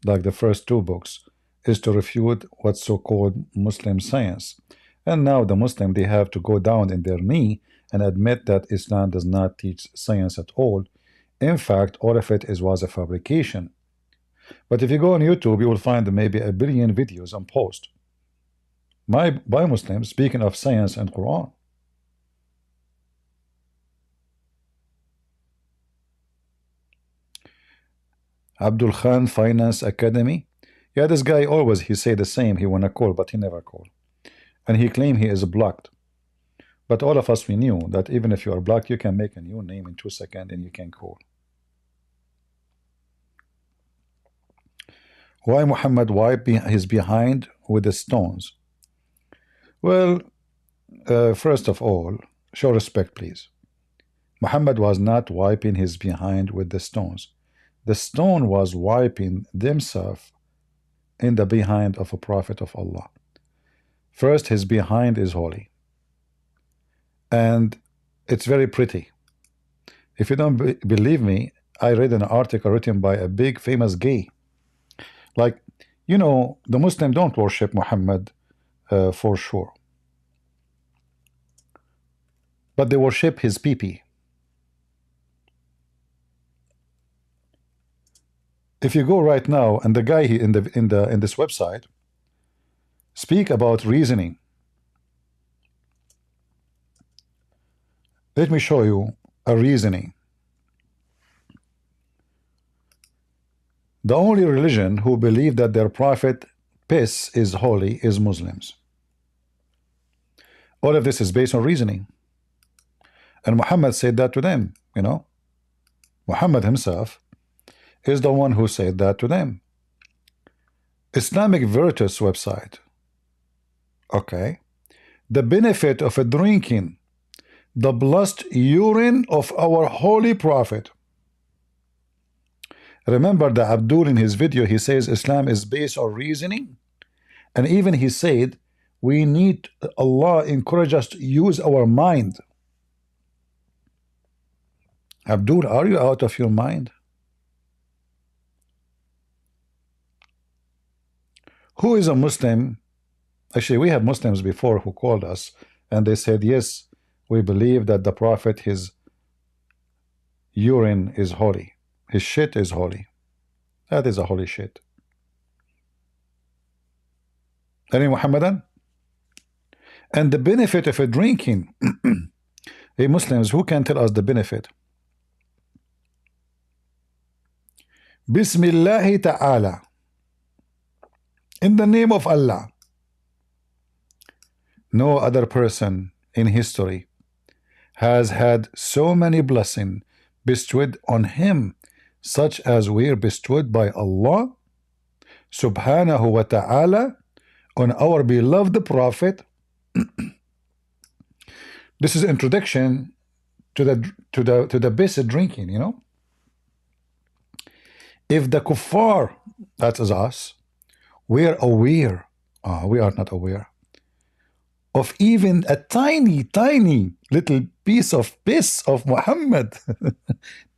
like the first 2 books, is to refute what's so-called Muslim science. And now the Muslim, they have to go down in their knee and admit that Islam does not teach science at all. In fact, all of it was a fabrication. But if you go on YouTube, you will find maybe 1 billion videos on post by Muslims speaking of science and Quran. Abdul Khan Finance Academy. Yeah, this guy always, he say the same, he wanna call, but he never call. And he claim he is blocked. But all of us, we knew that even if you are blocked, you can make a new name in 2 seconds and you can call. Why Muhammad wiped his behind with the stones? Well, first of all, show respect, please. Muhammad was not wiping his behind with the stones. The stone was wiping themselves in the behind of a prophet of Allah. First, his behind is holy. And it's very pretty. If you don't believe me, I read an article written by a big famous gay. Like, you know, the Muslims don't worship Muhammad for sure. But they worship his pee-pee. If you go right now, and the guy in this website speak about reasoning. Let me show you a reasoning. The only religion who believe that their prophet piss is holy is Muslims. All of this is based on reasoning. And Muhammad said that to them, you know. Muhammad himself is the one who said that to them. Islamic Virtus website. Okay. The benefit of drinking the blessed urine of our holy prophet. Remember that Abdul in his video, he says Islam is based on reasoning. And even he said, we need Allah encourage us to use our mind. Abdul, are you out of your mind? Who is a Muslim? Actually, we have Muslims before who called us and they said, yes, we believe that the prophet, his urine is holy. His shit is holy. That is a holy shit. Any Muhammadan? And the benefit of a drinking. Hey Muslims, who can tell us the benefit? Bismillah ta'ala. In the name of Allah. No other person in history has had so many blessings bestowed on him, such as were bestowed by Allah subhanahu wa ta'ala on our beloved prophet. This is introduction to the basic drinking, you know. If the kuffar, that is us, we are aware, we are not aware of even a tiny little piece of piss of Muhammad,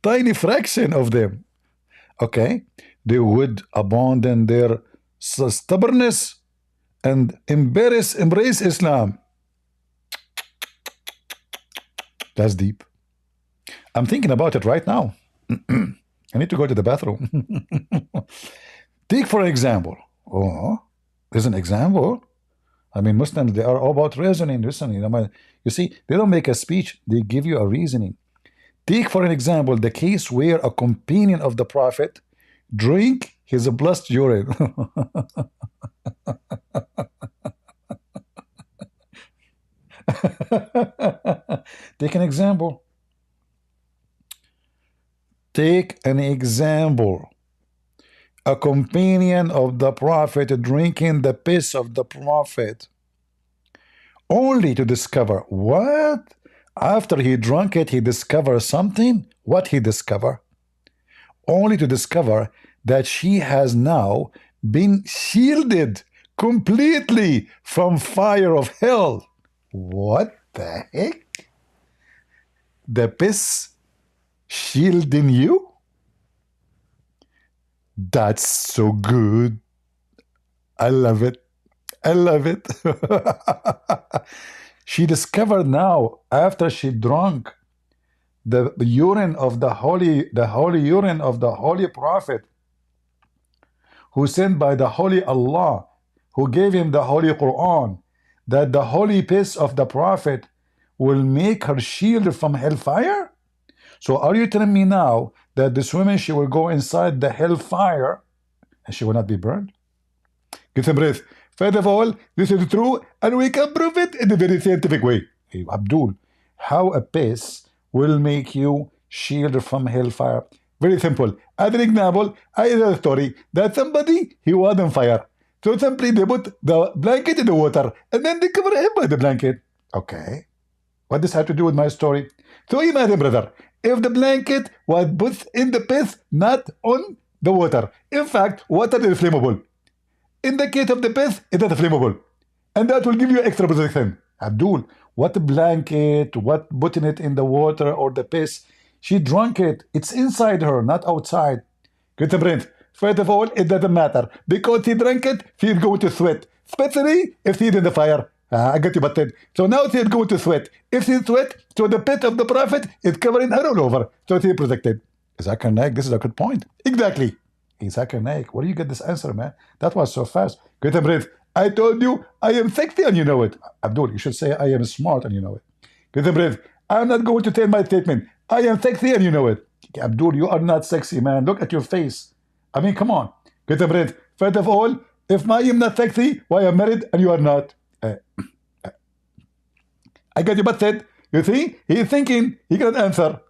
tiny fraction of them, okay, they would abandon their stubbornness and embrace Islam. That's deep. I'm thinking about it right now. I need to go to the bathroom. Take for example. Oh, there's an example. I mean, Muslims, they are all about reasoning. Listening. You see, they don't make a speech. They give you a reasoning. Take for an example the case where a companion of the prophet drink his blessed urine. Take an example. Take an example. A companion of the prophet drinking the piss of the prophet, only to discover what? After he drank it, he discovered something. What he discovered? Only to discover that she has now been shielded completely from fire of hell. What the heck? The piss shielding you? That's so good. I love it. I love it. She discovered now, after she drank the urine of the holy urine of the holy prophet, who sent by the holy Allah, who gave him the holy Quran, that the holy piss of the prophet will make her shield from hellfire. So are you telling me now that this woman, she will go inside the hellfire and she will not be burned? Get some breath. First of all, this is true, and we can prove it in a very scientific way. Hey, Abdul, how a piss will make you shield from hellfire? Very simple. As an example, I heard a story that somebody, he was on fire. So simply they put the blanket in the water, and then they cover him by the blanket. Okay. What does this have to do with my story? So imagine, brother, if the blanket was put in the piss, not on the water. In fact, water is flammable. In the case of the piss, it is flammable. And that will give you extra protection. Abdul, what blanket, what putting it in the water or the piss? She drank it. It's inside her, not outside. Get the brain. First of all, it doesn't matter. Because he drank it, she's going to sweat. Especially if she's in the fire. I got you butted. So now she's going to sweat. If she sweat, so the pit of the prophet is covering her all over. So she's protected. Zakir Naik, this is a good point. Exactly. Hey, Zakir Naik, where do you get this answer, man? That was so fast. Get a breath. I told you I am sexy and you know it. Abdul, you should say I am smart and you know it. Get a breath. I'm not going to tell my statement. I am sexy and you know it. Abdul, you are not sexy, man. Look at your face. I mean, come on. Get a breath. First of all, if I am not sexy, why I'm married and you are not? I got you busted. You see? He's thinking he cannot answer.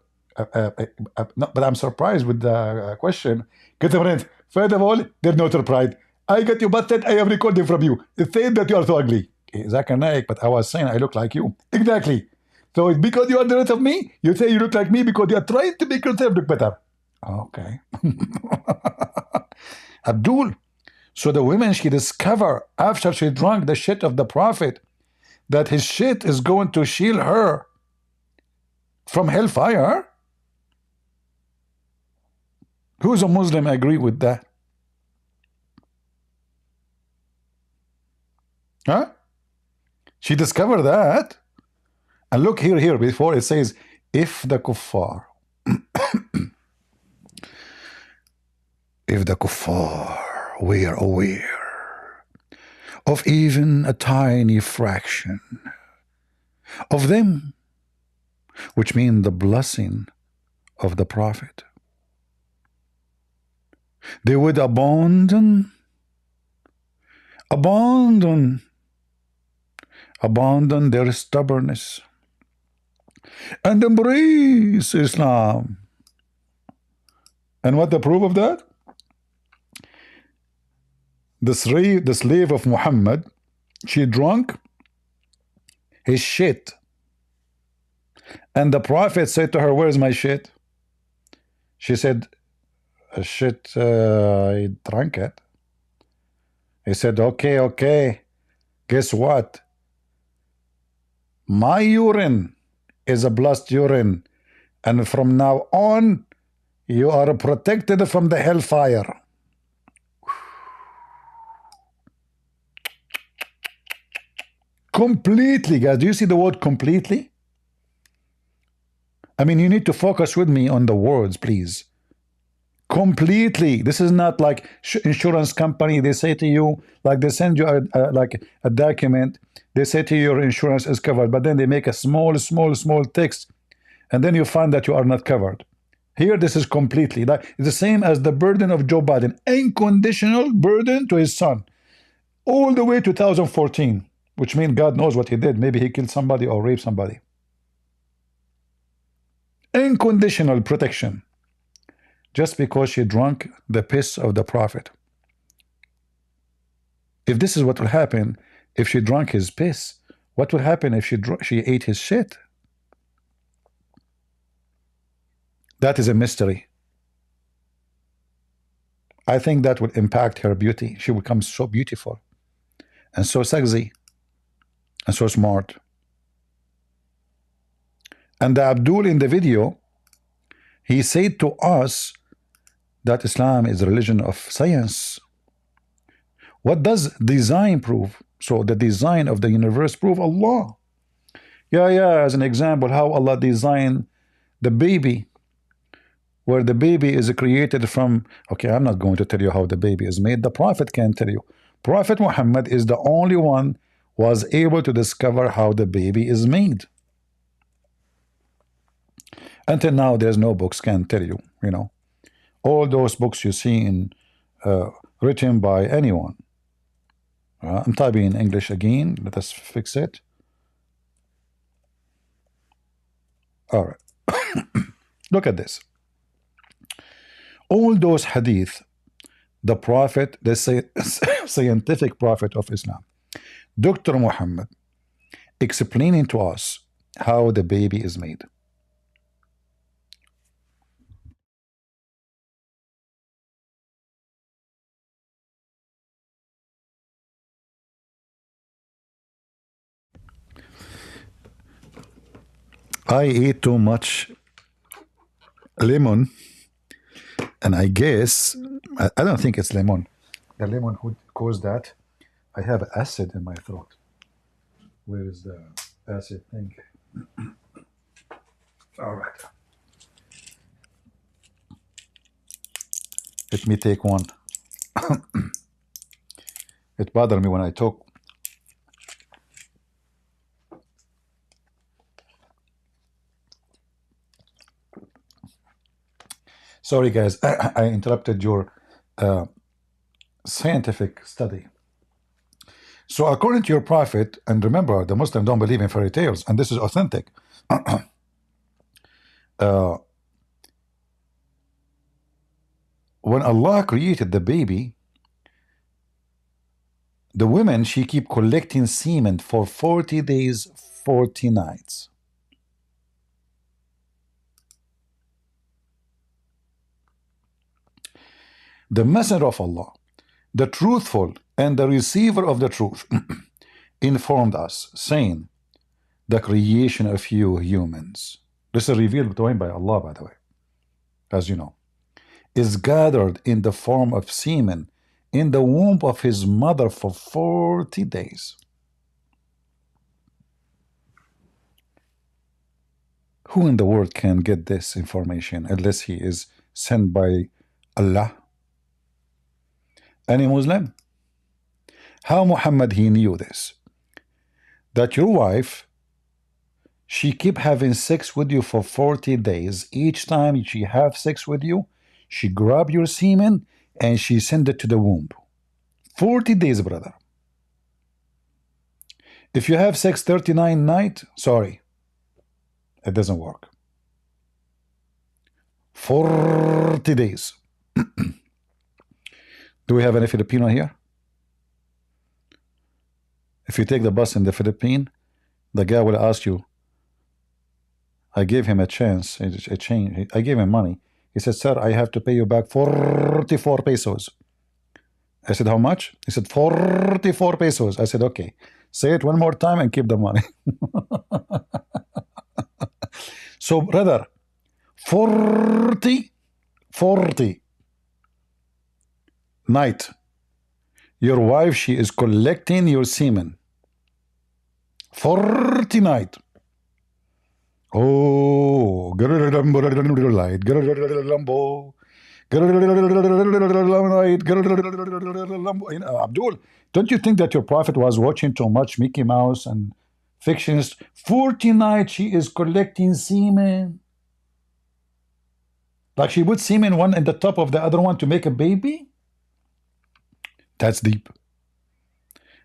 No, but I'm surprised with the question. Get a breath. First of all, there's no surprise. I got you busted. I have recorded from you. It's saying that you are so ugly. Zakir Naik, but I was saying I look like you. Exactly. So it's because you are the rest of me, you say you look like me because you are trying to make yourself look better. Okay. Abdul, so the woman, she discovered after she drank the shit of the prophet that his shit is going to shield her from hellfire. Who's a Muslim agree with that? Huh? She discovered that. And look here, before it says, if the kuffar, if the kuffar were aware of even a tiny fraction of them, which mean the blessing of the prophet, they would abandon their stubbornness and embrace Islam. And what the proof of that? The slave of Muhammad, she drank his shit. And the prophet said to her, where's my shit? She said, shit, I drank it. He said, okay. Guess what? My urine is a blessed urine. And from now on, you are protected from the hellfire. Completely, guys. Do you see the word completely? I mean, you need to focus with me on the words, please. Completely. This is not like insurance company. They say to you, like they send you like a document. They say to you your insurance is covered, but then they make a small text, and then you find that you are not covered. Here, this is completely. Like, it's the same as the burden of Joe Biden. Unconditional burden to his son. All the way to 2014. Which means God knows what he did. Maybe he killed somebody or raped somebody. Unconditional protection. Just because she drank the piss of the prophet. If this is what will happen if she drank his piss, what will happen if she ate his shit? That is a mystery. I think that will impact her beauty. She will become so beautiful and so sexy and so smart. And the Abdul in the video, he said to us that Islam is a religion of science. What does design prove? So the design of the universe prove Allah. Yeah, as an example, how Allah designed the baby, where the baby is created from, okay, I'm not going to tell you how the baby is made. The Prophet can tell you. Prophet Muhammad is the only one was able to discover how the baby is made. Until now, there's no books can tell you, All those books you see in written by anyone. I'm typing in English again. Let us fix it. All right. Look at this. All those hadith, the prophet, the scientific prophet of Islam, Dr. Muhammad, explaining to us how the baby is made. I ate too much lemon, and I guess, I don't think it's lemon. The lemon would cause that. I have acid in my throat. Where is the acid thing? All right. Let me take one. It bothered me when I took. Sorry, guys, I interrupted your scientific study. So according to your prophet, and remember, the Muslims don't believe in fairy tales, and this is authentic. When Allah created the baby, the women, she keep collecting semen for 40 days, 40 nights. The messenger of Allah, the truthful and the receiver of the truth, informed us, saying, the creation of you humans, this is revealed to him by Allah, by the way, as you know, is gathered in the form of semen in the womb of his mother for 40 days. Who in the world can get this information unless he is sent by Allah? Any Muslim? How Muhammad he knew this? That your wife, she keep having sex with you for 40 days. Each time she have sex with you, she grab your semen and she send it to the womb. 40 days, brother. If you have sex 39 nights, sorry, it doesn't work. 40 days. Do we have any Filipino here? If you take the bus in the Philippines, the guy will ask you. I gave him a chance, a change. I gave him money. He said, sir, I have to pay you back 44 pesos. I said, how much? He said, 44 pesos. I said, okay. Say it one more time and keep the money. So, brother, 40 night, your wife, she is collecting your semen. 40 night. Oh, Abdul, don't you think that your prophet was watching too much Mickey Mouse and fictions? 40 nights she is collecting semen. Like she put semen one in the top of the other one to make a baby? That's deep.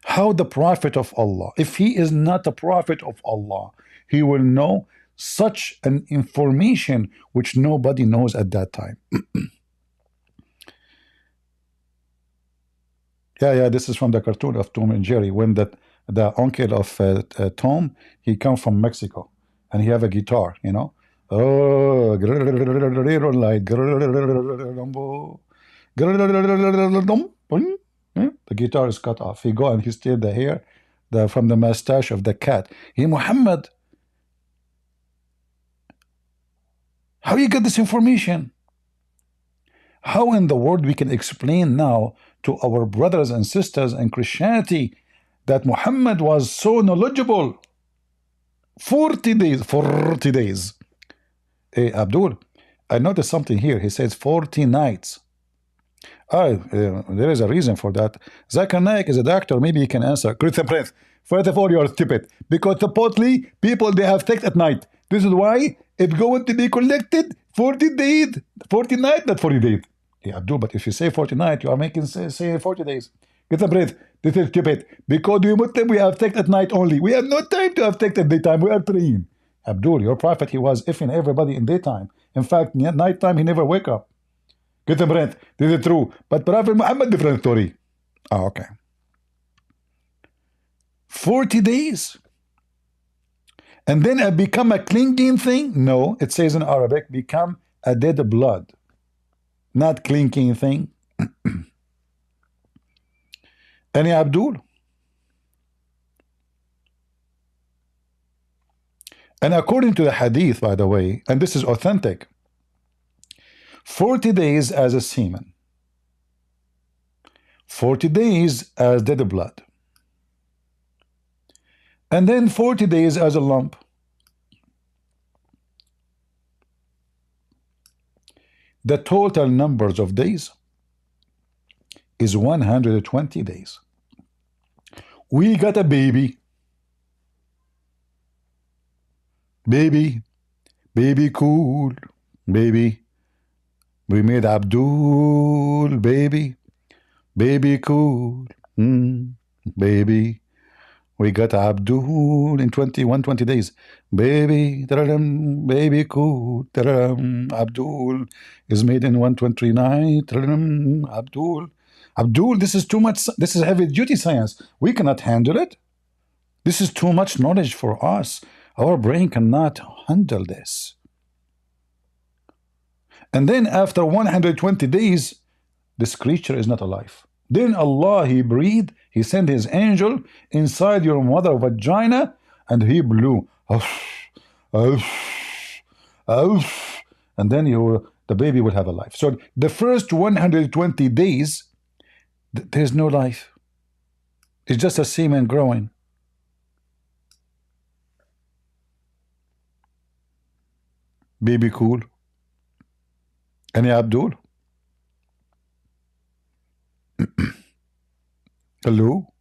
How the prophet of Allah, if he is not a prophet of Allah, he will know such an information which nobody knows at that time. Yeah, this is from the cartoon of Tom and Jerry, when the uncle of Tom, he come from Mexico, and he have a guitar, you know. Oh, the guitar is cut off. He go and he steal the hair from the mustache of the cat. Hey, Muhammad, how you get this information? How in the world we can explain now to our brothers and sisters in Christianity that Muhammad was so knowledgeable? 40 days. Hey, Abdul, I noticed something here. He says 40 nights. There is a reason for that. Zakir Naik is a doctor. Maybe he can answer. Christian Prince, first of all, you are stupid. Because supposedly, people, they have sex at night. This is why it's going to be collected 40 days. 40 nights, not 40 days. Yeah, Abdul, but if you say 40 nights, you are making say 40 days. Get a breath. This is stupid. Because we Muslim, we affect at night only. We have no time to affect at daytime. We are trained. Abdul, your prophet, he was effing everybody in daytime. In fact, nighttime, he never wake up. Get a breath. This is true. But Prophet Muhammad, different story. Oh, okay. 40 days. And then it become a clinking thing? No, it says in Arabic, become a dead blood. Not clinking thing. Any Abdul? And according to the hadith, by the way, and this is authentic, 40 days as a semen, 40 days as dead blood, and then 40 days as a lump. The total numbers of days is 120 days. We got a baby. Baby cool. Baby. We made Abdul, baby cool. Baby. We got Abdul in 20 days. Baby cool. Abdul is made in 129. Abdul, this is too much. This is heavy duty science. We cannot handle it. This is too much knowledge for us. Our brain cannot handle this. And then after 120 days, this creature is not alive. Then Allah, He breathed, He sent His angel inside your mother vagina, and He blew. And then the baby will have a life. So the first 120 days, there's no life. It's just a semen growing. Baby cool. Any Abdul? Hello?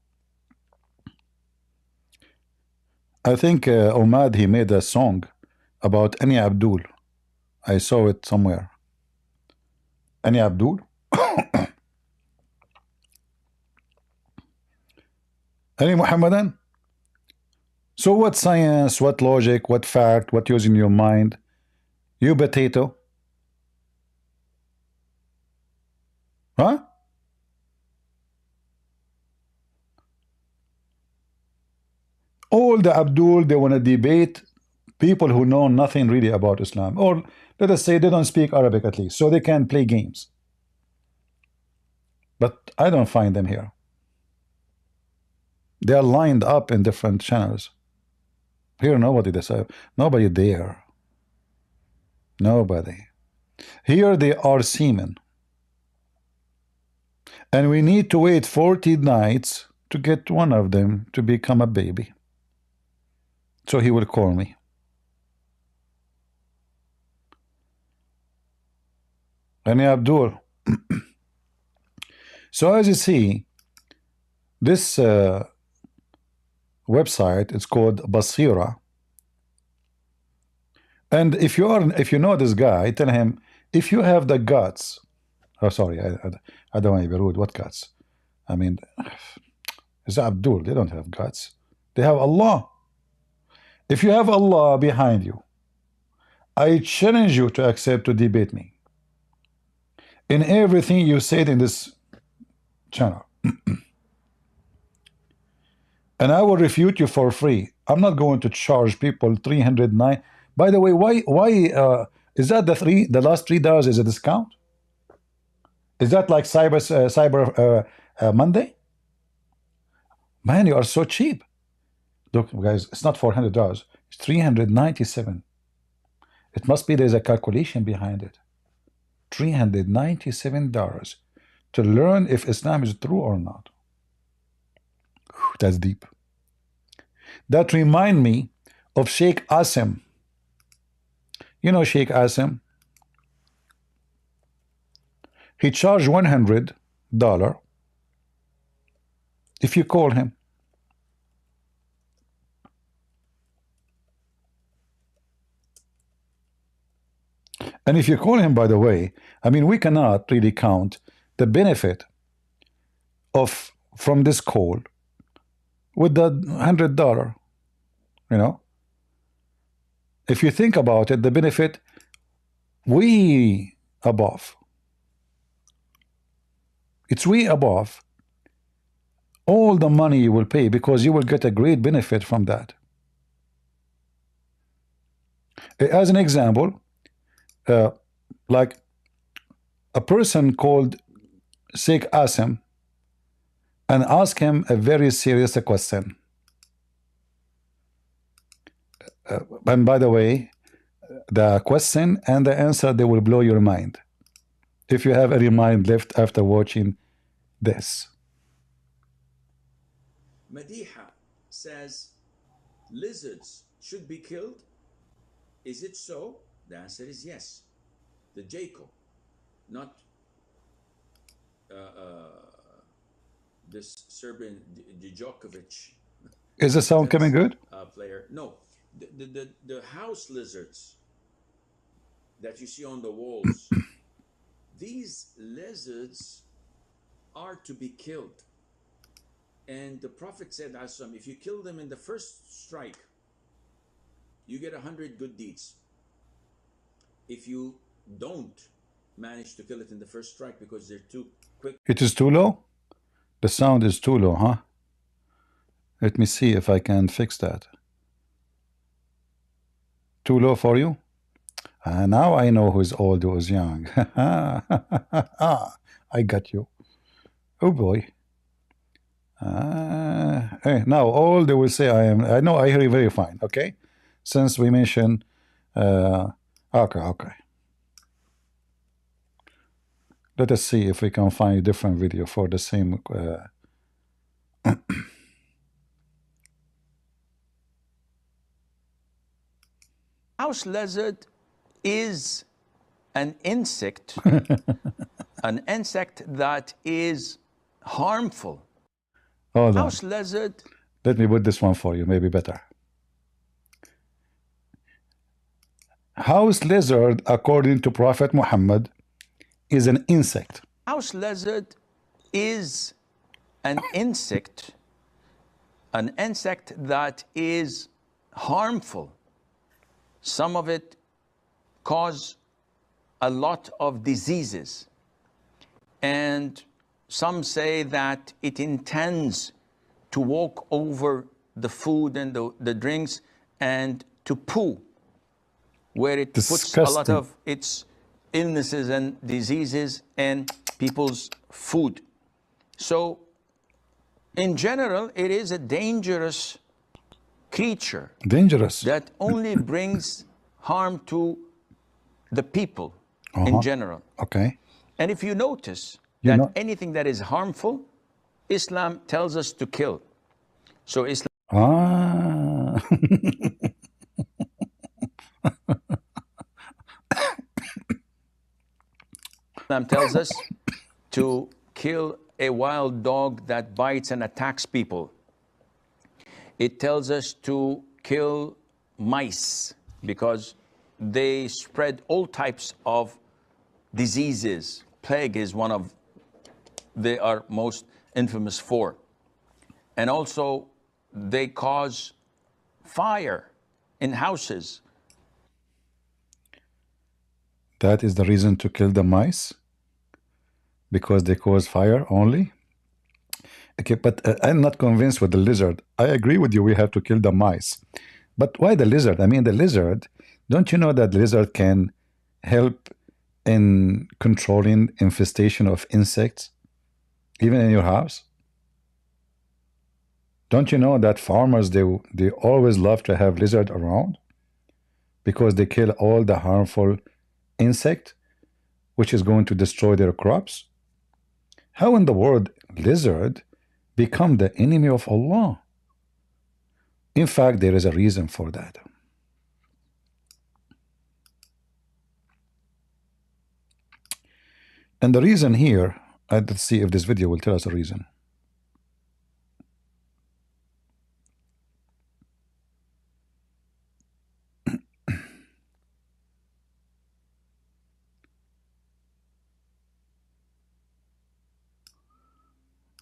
I think Omad, he made a song about any Abdul. I saw it somewhere. Any Abdul? Any Muhammadan? So what science, what logic, what fact, what using your mind? You potato? Huh? All the Abdul, they want to debate people who know nothing really about Islam, or let us say they don't speak Arabic at least, so they can play games. But I don't find them here. They are lined up in different channels. Here nobody decides. Nobody there. Nobody. Here they are semen. And we need to wait 40 nights to get one of them to become a baby. So he will call me. Any Abdul? So as you see, this website, it's called Basira. And if you know this guy, tell him, if you have the guts, oh sorry, I don't want to be rude, what guts? I mean, it's Abdul, they don't have guts. They have Allah. If you have Allah behind you, I challenge you to accept to debate me in everything you said in this channel. And I will refute you for free. I'm not going to charge people 309. By the way, why is that the last $3 is a discount? Is that like Cyber Monday? Man, you are so cheap. Look, guys, it's not $400. It's $397. It must be there's a calculation behind it. $397 to learn if Islam is true or not. Whew, that's deep. That remind me of Sheikh Asim. You know Sheikh Asim? He charged $100 if you call him. And if you call him, by the way, I mean, we cannot really count the benefit of from this call with the $100. You know, if you think about it, the benefit way above. It's way above all the money you will pay, because you will get a great benefit from that. As an example, like a person called Sheikh Asim and ask him a very serious question. And by the way, the question and the answer, they will blow your mind. If you have any mind left after watching this. Madiha says lizards should be killed. Is it so? The answer is yes. The Jacob, not this Serbian Djokovic. Is the sound coming good? Player. No, the house lizards that you see on the walls, these lizards are to be killed. And the Prophet said, if you kill them in the first strike, you get 100 good deeds. If you don't manage to kill it in the first strike because they're too quick. It is too low? The sound is too low, huh? Let me see if I can fix that. Too low for you? Now I know who's old, who's young. I got you. Oh boy. Hey, now all they will say I know I hear you very fine, okay? Since we mentioned okay. Let us see if we can find a different video for the same House lizard is an insect, an insect that is harmful. Hold on. House lizard. Let me put this one for you, maybe better. House lizard, according to Prophet Muhammad, is an insect. House lizard is an insect that is harmful. Some of it cause a lot of diseases, and some say that it intends to walk over the food and the drinks and to poo, where it puts a lot of its illnesses and diseases in people's food. So in general, it is a dangerous creature. Dangerous. That only brings harm to the people in general. Okay. And if you notice that anything that is harmful, Islam tells us to kill. So Islam tells us to kill a wild dog that bites and attacks people. It tells us to kill mice because they spread all types of diseases. Plague is one of they are most infamous for. And also they cause fire in houses. That is the reason to kill the mice? Because they cause fire only? Okay, but I'm not convinced with the lizard. I agree with you, we have to kill the mice. But why the lizard? I mean, the lizard, don't you know that the lizard can help in controlling infestation of insects, even in your house? Don't you know that farmers, they always love to have lizard around? Because they kill all the harmful insect, which is going to destroy their crops? How in the world lizard become the enemy of Allah? In fact, there is a reason for that. And the reason here, let's see if this video will tell us a reason.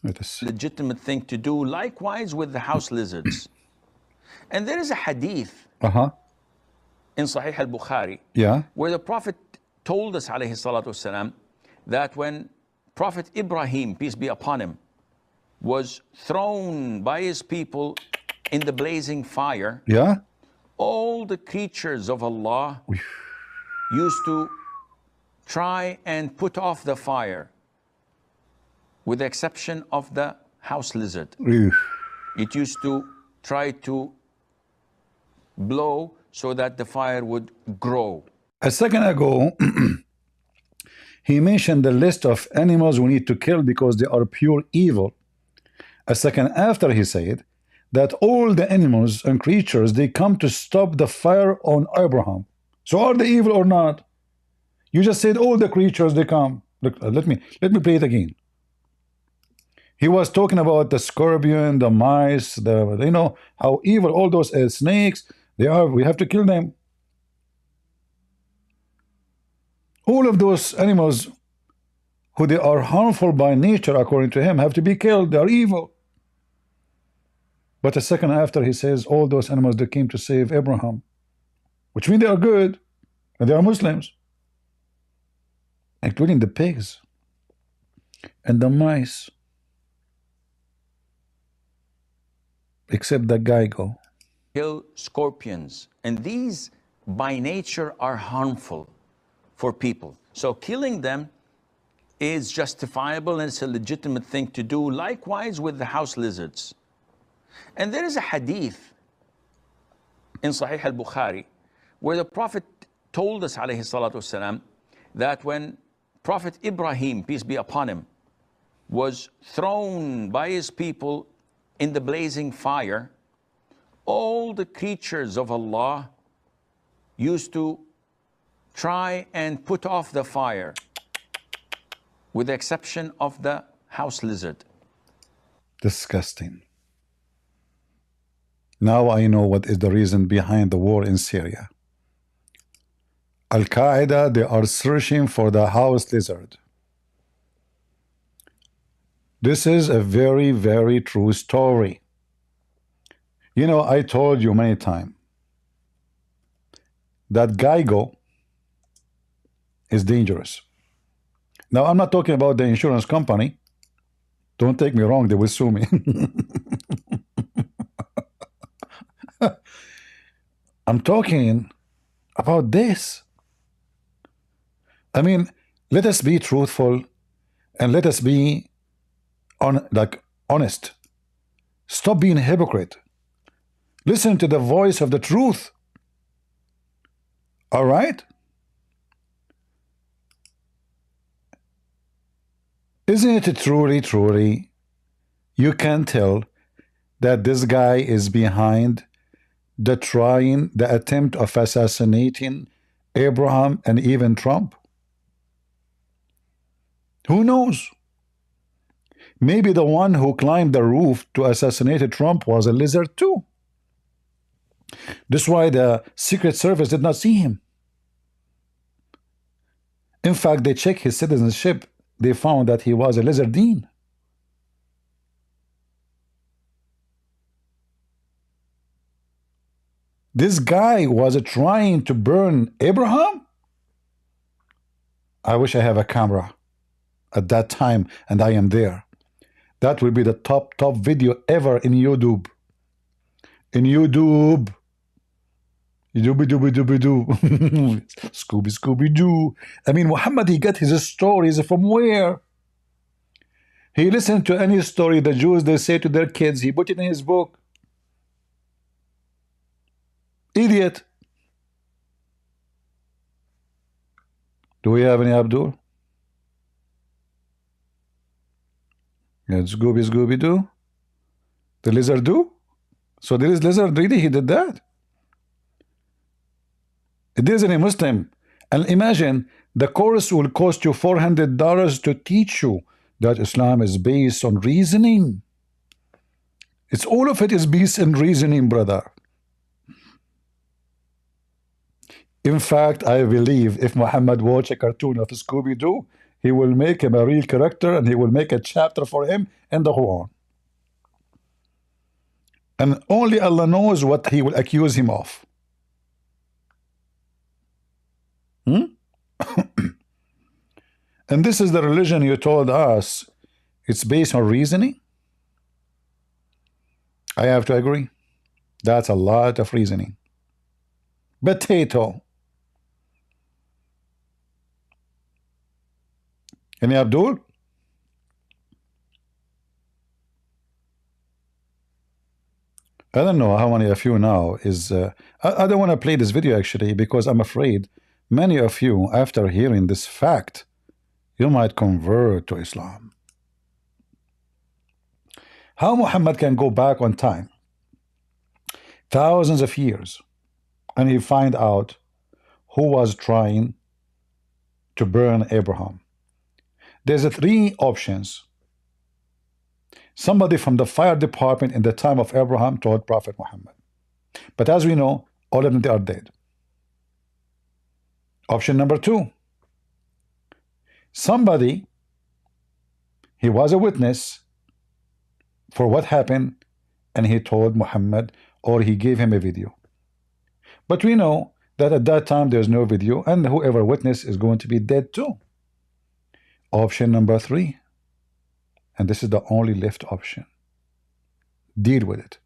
It is. Legitimate thing to do. Likewise with the house lizards. And there is a hadith in Sahih al-Bukhari where the Prophet told us, alayhi salatu wasalam, that when Prophet Ibrahim, peace be upon him, was thrown by his people in the blazing fire, all the creatures of Allah used to try and put off the fire, with the exception of the house lizard. It used to try to blow so that the fire would grow. A second ago, he mentioned the list of animals we need to kill because they are pure evil. A second after, he said that all the animals and creatures, they come to stop the fire on Abraham. So are they evil or not? You just said all the creatures, they come. Look, let me play it again. He was talking about the scorpion, the mice, you know how evil all those snakes they are. We have to kill them. All of those animals who they are harmful by nature according to him have to be killed. They are evil. But a second after, he says all those animals that came to save Abraham, which means they are good and they are Muslims, including the pigs and the mice, except the geigo. Kill scorpions, and these by nature are harmful for people. So killing them is justifiable and it's a legitimate thing to do. Likewise with the house lizards. And there is a hadith in Sahih al-Bukhari where the Prophet told us, alayhi salatu wasalam, that when Prophet Ibrahim, peace be upon him, was thrown by his people in the blazing fire, all the creatures of Allah used to try and put off the fire, with the exception of the house lizard. Disgusting. Now I know what is the reason behind the war in Syria. Al-Qaeda, they are searching for the house lizard. This is a very, very true story. You know, I told you many times that geigo is dangerous. Now, I'm not talking about the insurance company. Don't take me wrong, they will sue me. I'm talking about this. I mean, let us be truthful and let us be honest. Stop being a hypocrite. Listen to the voice of the truth. All right? Isn't it truly, you can tell that this guy is behind the attempt of assassinating Abraham and even Trump? Who knows? Maybe the one who climbed the roof to assassinate Trump was a lizard too. That's why the Secret Service did not see him. In fact, they checked his citizenship. They found that he was a lizardine. This guy was trying to burn Abraham? I wish I have a camera at that time and I am there. That will be the top video ever in YouTube. In YouTube. Dooby-dooby-dooby-doo. Scooby-Scooby-Doo. I mean, Muhammad, he got his stories from where? He listened to any story the Jews, they say to their kids. He put it in his book. Idiot. Do we have any Abdul? It's Scooby-Scooby-Doo. The lizard do? So there is lizard really, he did that? It isn't a Muslim. And imagine, the course will cost you $400 to teach you that Islam is based on reasoning. It's all of it is based on reasoning, brother. In fact, I believe if Muhammad watched a cartoon of Scooby-Doo, he will make him a real character, and he will make a chapter for him in the Quran. And only Allah knows what he will accuse him of. And this is the religion you told us it's based on reasoning? I have to agree. That's a lot of reasoning. Potato. Any Abdul? I don't know how many of you now is I don't want to play this video actually, because I'm afraid many of you, after hearing this fact, you might convert to Islam. How Muhammad can go back on time thousands of years and he find out who was trying to burn Abraham? There's three options. Somebody from the fire department in the time of Abraham told Prophet Muhammad. But as we know, all of them, they are dead. Option number two. Somebody, he was a witness for what happened, and he told Muhammad, or he gave him a video. But we know that at that time there's no video, and whoever witnessed is going to be dead too. Option number three, and this is the only left option. Deal with it.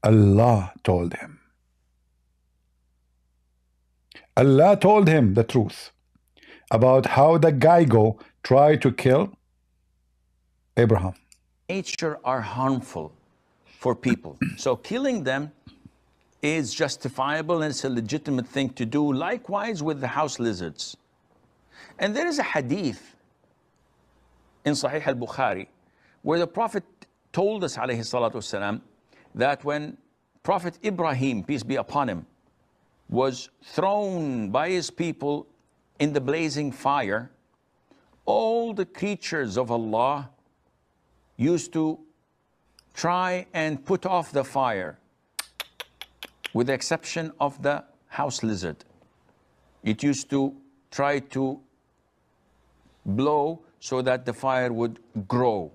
Allah told him. Allah told him the truth about how the Gaigo tried to kill Abraham. Nature are harmful for people. So killing them is justifiable and it's a legitimate thing to do. Likewise with the house lizards. And there is a hadith in Sahih al-Bukhari where the Prophet told us, alayhi salatu wasalam, that when Prophet Ibrahim, peace be upon him, was thrown by his people in the blazing fire, all the creatures of Allah used to try and put off the fire, with the exception of the house lizard. It used to try to blow so that the fire would grow.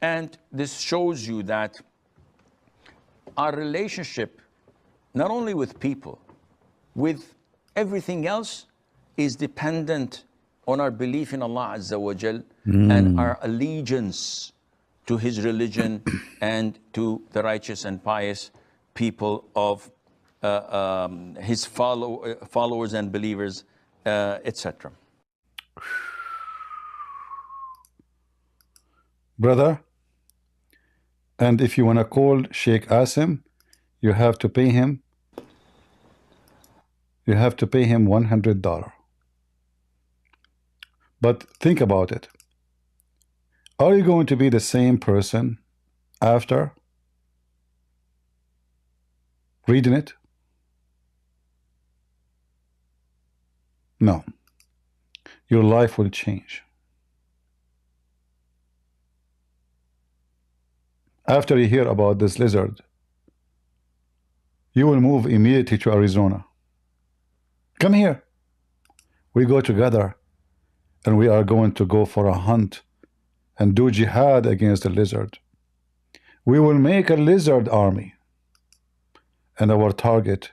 And this shows you that our relationship, not only with people, with everything else, is dependent on our belief in Allah Azza wa Jal and our allegiance to His religion and to the righteous and pious people of His followers and believers, etc. Brother, and if you want to call Sheikh Asim, you have to pay him. You have to pay him $100. But think about it. Are you going to be the same person after reading it? No. Your life will change. After you hear about this lizard, you will move immediately to Arizona. Come here. We go together and we are going to go for a hunt and do jihad against the lizard. We will make a lizard army, and our target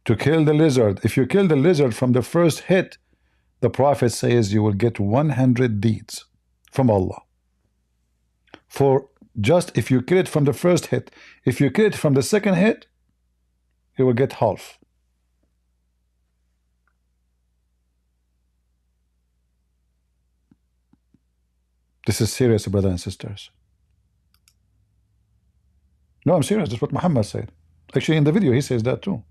to kill the lizard. If you kill the lizard from the first hit, the Prophet says you will get 100 deeds from Allah. For just if you kill it from the first hit, if you kill it from the second hit, you will get half. This is serious, brothers and sisters. No, I'm serious. That's what Muhammad said. Actually, in the video, he says that too.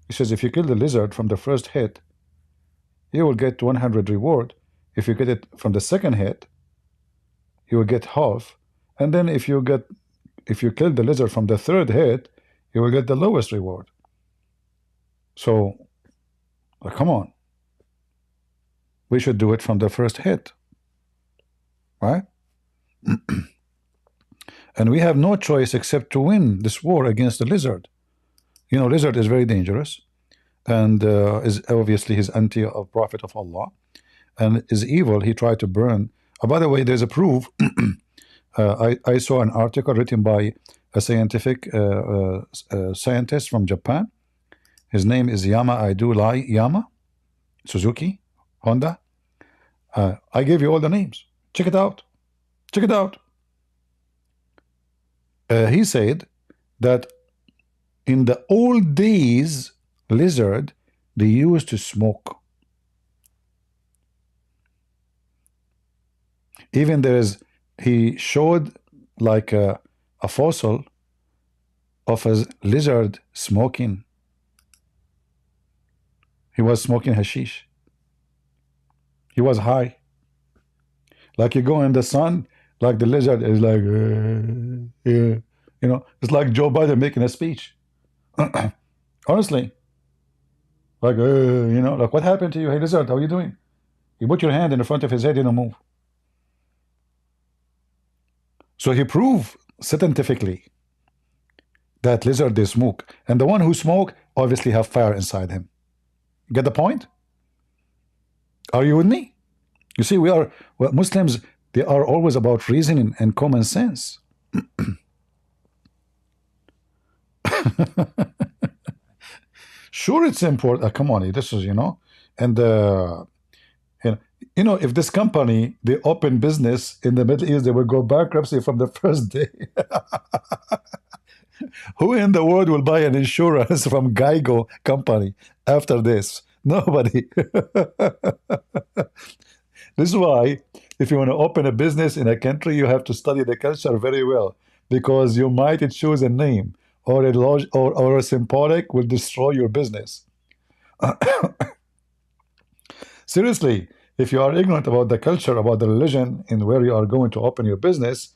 He says, if you kill the lizard from the first hit, you will get 100 reward. If you get it from the second hit, you will get half. And then if you kill the lizard from the third hit, you will get the lowest reward. So, come on. We should do it from the first hit. Right? And we have no choice except to win this war against the lizard. You know, lizard is very dangerous, and is obviously his anti-prophet of Allah. and is evil. He tried to burn. By the way, there's a proof. I saw an article written by a scientific scientist from Japan. His name is Yama Suzuki, Honda. I gave you all the names. Check it out. Check it out. He said that in the old days, lizard, they used to smoke. Even he showed like a fossil of a lizard smoking. He was smoking hashish. He was high. Like you go in the sun, like the lizard is like, yeah. You know, it's like Joe Biden making a speech. Honestly. Like, you know, like, what happened to you? Hey, lizard, how are you doing? You put your hand in the front of his head, you don't move. So he proved scientifically that lizard, they smoke. And the one who smoke obviously have fire inside him. Get the point? Are you with me? You see, Muslims, they are always about reasoning and common sense. Sure, it's important. Come on, this is, you know, and you know, if this company, they open business in the Middle East, they will go bankruptcy from the first day. Who in the world will buy an insurance from Geico company after this? Nobody. This is why, if you want to open a business in a country, you have to study the culture very well, because you might choose a name or a symbolic will destroy your business. Seriously, if you are ignorant about the culture, about the religion, and where you are going to open your business,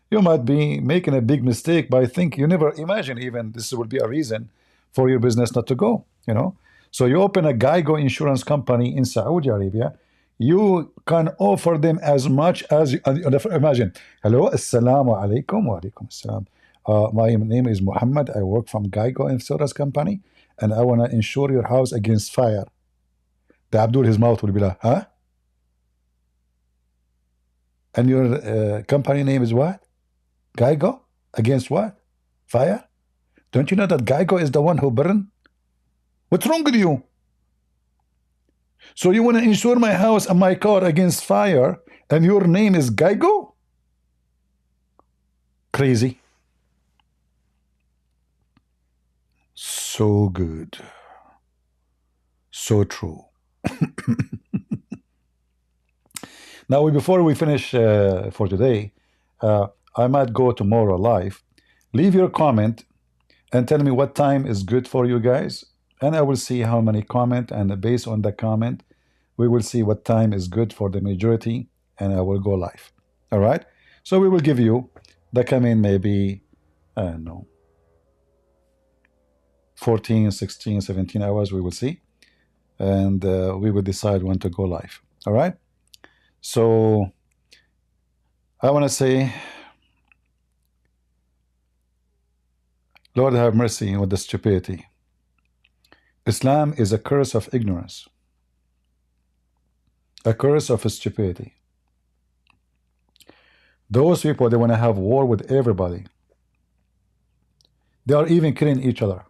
you might be making a big mistake by thinking you never imagine even this will be a reason for your business not to go, you know. So you open a Geico insurance company in Saudi Arabia, you can offer them as much as you imagine. Hello, assalamu alaikum wa alaikum assalam. My name is Mohammed. I work from Geico Insurance Company, and I want to insure your house against fire. The Abdul, his mouth will be like, huh? And your company name is what? Geico? Against what? Fire? Don't you know that Geico is the one who burned? What's wrong with you? So you want to insure my house and my car against fire, and your name is Geico? Crazy. So good. So true. Now, before we finish for today, I might go tomorrow live. Leave your comment and tell me what time is good for you guys, and I will see how many comment, and based on the comment, we will see what time is good for the majority, and I will go live. All right? So we will give you the coming maybe, I don't know, 14, 16, 17 hours, we will see. And we will decide when to go live. All right? So I want to say, Lord have mercy with the stupidity. Islam is a curse of ignorance. A curse of stupidity. Those people, they want to have war with everybody. They are even killing each other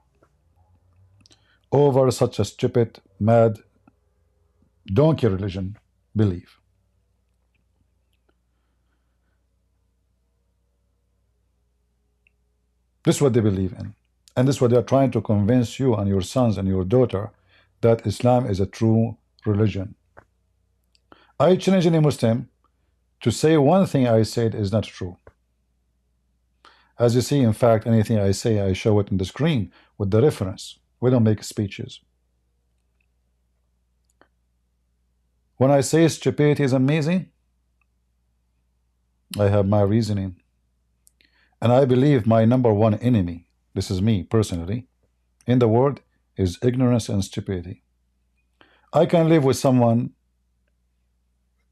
over such a stupid, mad, donkey religion belief. This is what they believe in. And this is what they are trying to convince you and your sons and your daughter, that Islam is a true religion. I challenge any Muslim to say one thing I said is not true. As you see, in fact, anything I say, I show it on the screen with the reference. We don't make speeches. When I say stupidity is amazing, I have my reasoning. And I believe my number one enemy, this is me personally, in the world is ignorance and stupidity. I can live with someone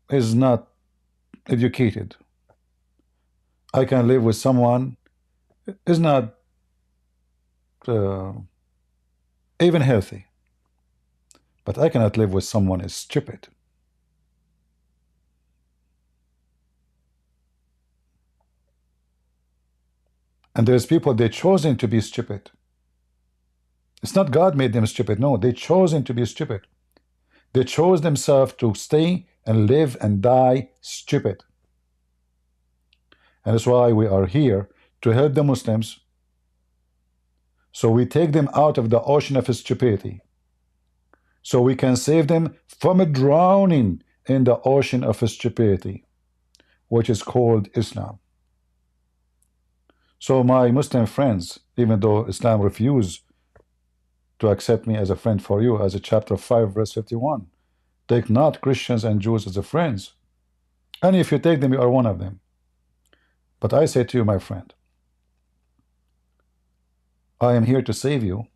who is not educated. I can live with someone who is not even healthy. But I cannot live with someone who is stupid. And there's people, they chosen to be stupid. It's not God made them stupid. No, they chosen to be stupid. They chose themselves to stay and live and die stupid. And that's why we are here, to help the Muslims. So we take them out of the ocean of stupidity, so we can save them from drowning in the ocean of stupidity, which is called Islam. So my Muslim friends, even though Islam refused to accept me as a friend for you, as a chapter 5 verse 51, take not Christians and Jews as a friends, and if you take them, you are one of them. But I say to you, my friend, I am here to save you,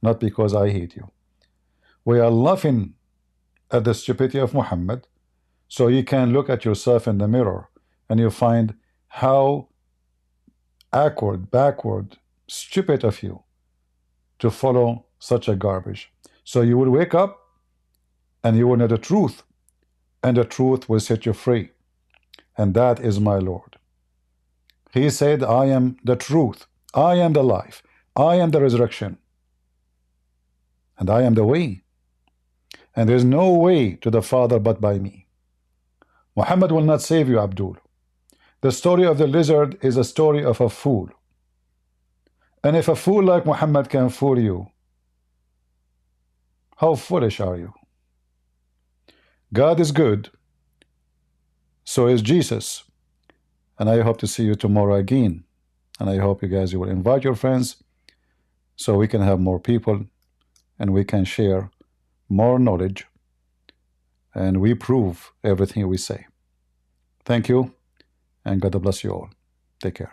not because I hate you. We are laughing at the stupidity of Muhammad, so you can look at yourself in the mirror and you find how awkward, backward, stupid of you to follow such a garbage. So you will wake up and you will know the truth, and the truth will set you free. And that is my Lord. He said, I am the truth, I am the life, I am the resurrection, and I am the way. And there is no way to the Father but by me. Muhammad will not save you, Abdul. The story of the lizard is a story of a fool. And if a fool like Muhammad can fool you, how foolish are you? God is good, so is Jesus. And I hope to see you tomorrow again. And I hope you guys, you will invite your friends so we can have more people and we can share more knowledge and we prove everything we say. Thank you, and God bless you all. Take care.